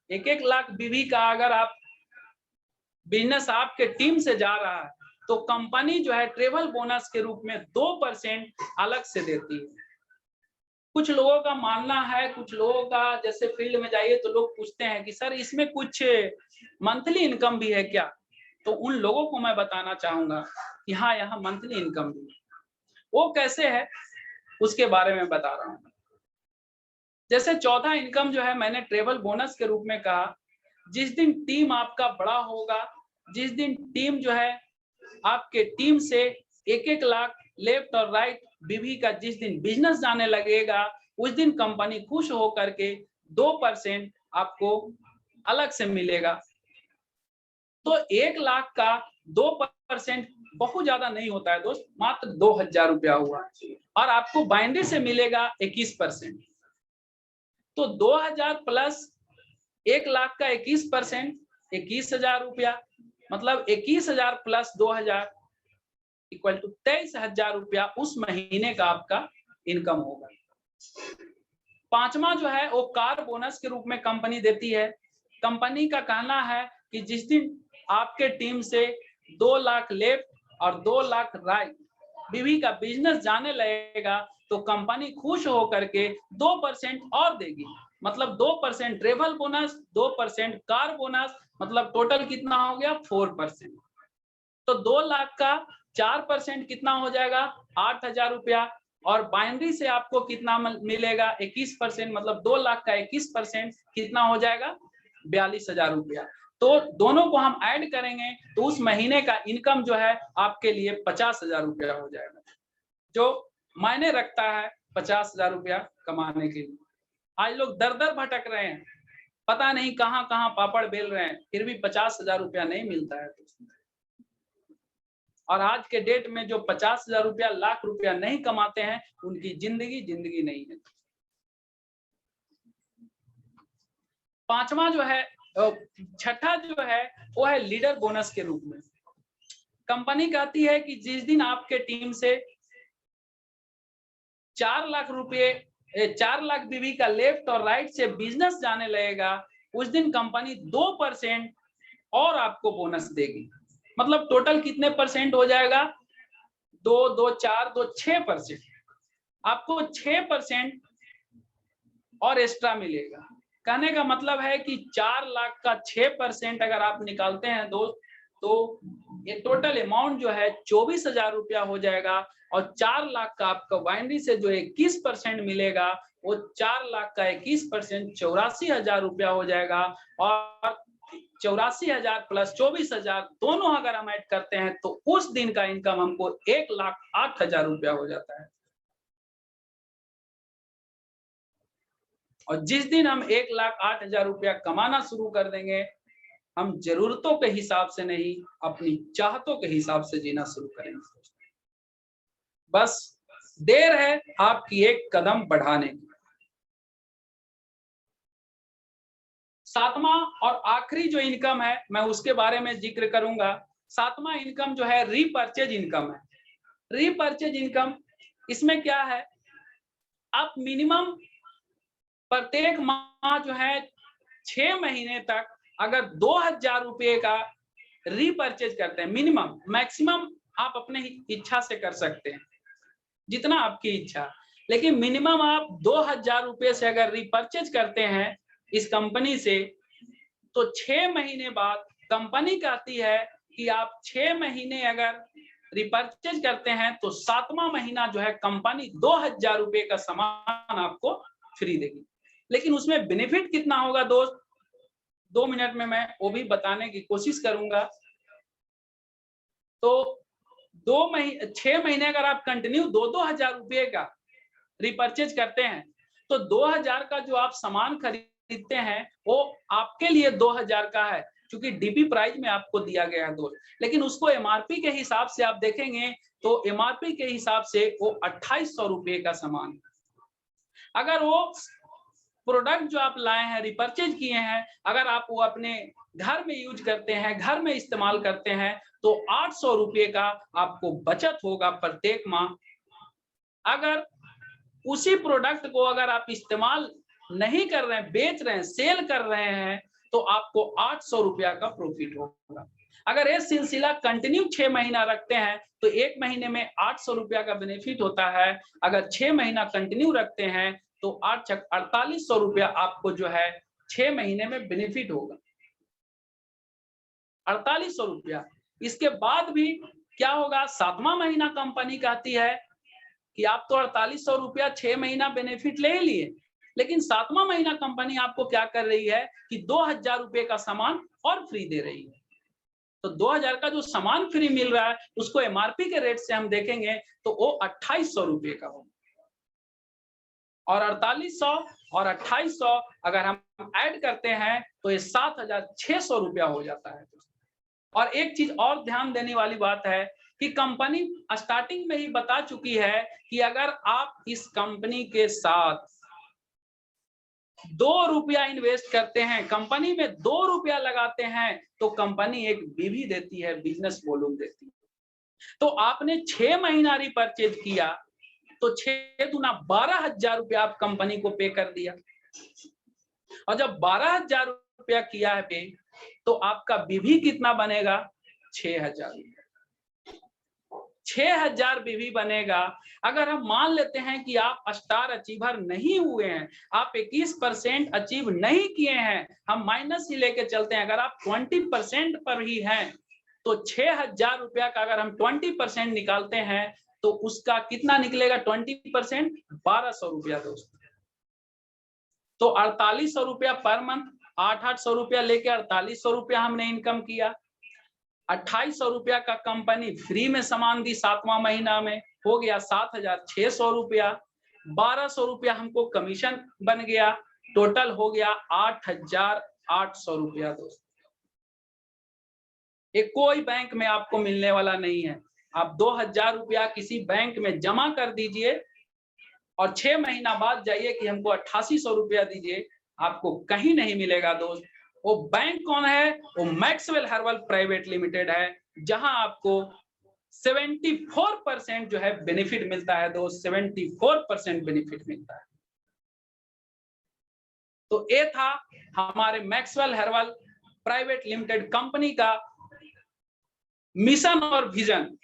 1-1 लाख बीबी का अगर आप बिजनेस आपके टीम से जा रहा है तो कंपनी जो है ट्रेवल बोनस के रूप में 2% अलग से देती है। कुछ लोगों का मानना है, कुछ लोगों का जैसे फील्ड में जाइए तो लोग पूछते हैं कि सर इसमें कुछ मंथली इनकम भी है क्या? तो उन लोगों को मैं बताना चाहूंगा कि हाँ, यहाँ मंथली इनकम भी है। वो कैसे है उसके बारे में बता रहा हूँ। जैसे चौथा इनकम जो है मैंने ट्रेवल बोनस के रूप में कहा, जिस दिन टीम आपका बड़ा होगा, जिस दिन टीम जो है आपके टीम से 1-1 लाख लेफ्ट और राइट बीबी का जिस दिन बिजनेस जाने लगेगा, उस दिन कंपनी खुश होकर के 2% आपको अलग से मिलेगा। तो 1 लाख का 2% बहुत ज्यादा नहीं होता है दोस्त, मात्र 2,000 रुपया हुआ और आपको बाइंड्री से मिलेगा 21%। तो 2,000 प्लस 1 लाख का 21%, 21,000 रुपया, मतलब 21,000 प्लस 2,000 इक्वल टू 23,000 रुपया उस महीने का आपका इनकम होगा। पांचवा जो है वो कार बोनस के रूप में कंपनी देती है। कंपनी का कहना है कि जिस दिन आपके टीम से 2 लाख लेफ्ट और 2 लाख राइट बीवी का बिजनेस जाने लगेगा तो कंपनी खुश होकर के 2% और देगी। मतलब 2% ट्रेवल बोनस, 2% कार बोनस, मतलब टोटल कितना हो गया 4%। तो 2 लाख का 4% कितना हो जाएगा 8,000 रुपया, और बाइनरी से आपको कितना मिलेगा 21%, मतलब 2 लाख का 21% कितना हो जाएगा 42,000 रुपया। तो दोनों को हम ऐड करेंगे तो उस महीने का इनकम जो है आपके लिए 50,000 रुपया हो जाएगा, जो मायने रखता है 50,000 रुपया कमाने के लिए। आज लोग दर दर भटक रहे हैं, पता नहीं कहां कहां पापड़ बेल रहे हैं, फिर भी 50,000 रुपया नहीं मिलता है। और आज के डेट में जो 50,000 रुपया, लाख रुपया नहीं कमाते हैं उनकी जिंदगी नहीं है। पांचवा जो है, छठा जो है वो है लीडर बोनस के रूप में। कंपनी कहती है कि जिस दिन आपके टीम से 4 लाख रुपये 4 लाख बीवी का लेफ्ट और राइट से बिजनेस जाने लगेगा, उस दिन कंपनी 2% और आपको बोनस देगी। मतलब टोटल कितने परसेंट हो जाएगा 2, 2, 4, 2, 6%। आपको 6% और एक्स्ट्रा मिलेगा। कहने का मतलब है कि 4 लाख का 6% अगर आप निकालते हैं दोस्त, तो ये टोटल अमाउंट जो है 24,000 रुपया हो जाएगा। और 4 लाख का आपका बाइनरी से जो 21% मिलेगा, वो 4 लाख का 21% 84,000 रुपया हो जाएगा। और 84,000 प्लस 24,000 दोनों अगर हम ऐड करते हैं तो उस दिन का इनकम हमको 1,08,000 रुपया हो जाता है। और जिस दिन हम 1,08,000 रुपया कमाना शुरू कर देंगे, हम जरूरतों के हिसाब से नहीं, अपनी चाहतों के हिसाब से जीना शुरू करेंगे। बस देर है आपकी एक कदम बढ़ाने की। सातवां और आखिरी जो इनकम है मैं उसके बारे में जिक्र करूंगा। सातवां इनकम जो है रीपर्चेज इनकम है। रीपर्चेज इनकम, इसमें क्या है, आप मिनिमम प्रत्येक माह जो है 6 महीने तक अगर 2,000 रुपये का रीपर्चेज करते हैं, मिनिमम, मैक्सिमम आप अपने इच्छा से कर सकते हैं जितना आपकी इच्छा, लेकिन मिनिमम आप 2,000 रुपये से अगर रीपर्चेज करते हैं इस कंपनी से, तो 6 महीने बाद कंपनी कहती है कि आप 6 महीने अगर रिपर्चेज करते हैं तो 7वां महीना जो है कंपनी 2,000 रुपये का सामान आपको फ्री देगी। लेकिन उसमें बेनिफिट कितना होगा दोस्त, 2 मिनट में मैं वो भी बताने की कोशिश करूंगा। तो 6 महीने अगर आप कंटिन्यू 2,000 रुपये का रिपर्चेज करते हैं तो 2,000 का जो आप सामान खरीदते हैं वो आपके लिए 2,000 का है, क्योंकि डीपी प्राइस में आपको दिया गया है दोस्त। लेकिन उसको एमआरपी के हिसाब से आप देखेंगे तो एमआरपी के हिसाब से वो 2,800 रुपये का सामान। अगर वो प्रोडक्ट जो आप लाए हैं, रिपर्चेज किए हैं, अगर आप वो अपने घर में यूज करते हैं, घर में इस्तेमाल करते हैं, तो 800 रुपये का आपको बचत होगा प्रत्येक माह। अगर उसी प्रोडक्ट को अगर आप इस्तेमाल नहीं कर रहे हैं, बेच रहे हैं, सेल कर रहे हैं, तो आपको 800 रुपया का प्रॉफिट होगा। अगर ये सिलसिला कंटिन्यू 6 महीना रखते हैं तो 1 महीने में 800 रुपया का बेनिफिट होता है। अगर 6 महीना कंटिन्यू रखते हैं तो 4,800 रुपया आपको जो है 6 महीने में बेनिफिट होगा, 4,800 रुपया। इसके बाद भी क्या होगा, 7वां महीना कंपनी कहती है कि आप तो 4,800 रुपया 6 महीना बेनिफिट ले लिए, लेकिन 7वां महीना कंपनी आपको क्या कर रही है कि 2,000 रुपये का सामान और फ्री दे रही है। तो 2,000 का जो सामान फ्री मिल रहा है उसको एमआरपी के रेट से हम देखेंगे तो वो 2,800 रुपये का होगा। और 4,800 और 2,800 अगर हम ऐड करते हैं तो ये 7,600 रुपया हो जाता है। और एक चीज और ध्यान देने वाली बात है कि कंपनी स्टार्टिंग में ही बता चुकी है कि अगर आप इस कंपनी के साथ ₹2 इन्वेस्ट करते हैं, कंपनी में ₹2 लगाते हैं, तो कंपनी एक बीवी देती है, बिजनेस वॉल्यूम देती है। तो आपने 6 महीना रिपर्चेज किया, तो 6 दूना ₹12,000 आप कंपनी को पे कर दिया। और जब ₹12,000 किया है पे, तो आपका बीवी कितना बनेगा? 6,000। 6,000 बीवी बनेगा। अगर हम मान लेते हैं कि आप स्टार अचीवर नहीं हुए हैं, आप 21% अचीव नहीं किए हैं, हम माइनस ही लेके चलते हैं, अगर आप 20% पर ही हैं, तो ₹6,000 का अगर हम 20% निकालते हैं, तो उसका कितना निकलेगा? 20% ₹1,200 दोस्तों। तो ₹4,800 पर मंथ, ₹800 लेके ₹4,800 हमने इनकम किया। ₹2,800 का कंपनी फ्री में सामान दी 7वां महीना में, हो गया ₹7,600। ₹1,200 हमको कमीशन बन गया, टोटल हो गया ₹8,800 दोस्तों। ये कोई बैंक में आपको मिलने वाला नहीं है। आप ₹2,000 किसी बैंक में जमा कर दीजिए और 6 महीना बाद जाइए कि हमको ₹8,800 दीजिए, आपको कहीं नहीं मिलेगा दोस्त। वो बैंक कौन है? वो मैक्सवेल हर्बल प्राइवेट लिमिटेड है, जहां आपको 74% जो है बेनिफिट मिलता है दोस्त, 74% बेनिफिट मिलता है। तो ये था हमारे Maxwell herbal private limited company का मिशन और विजन।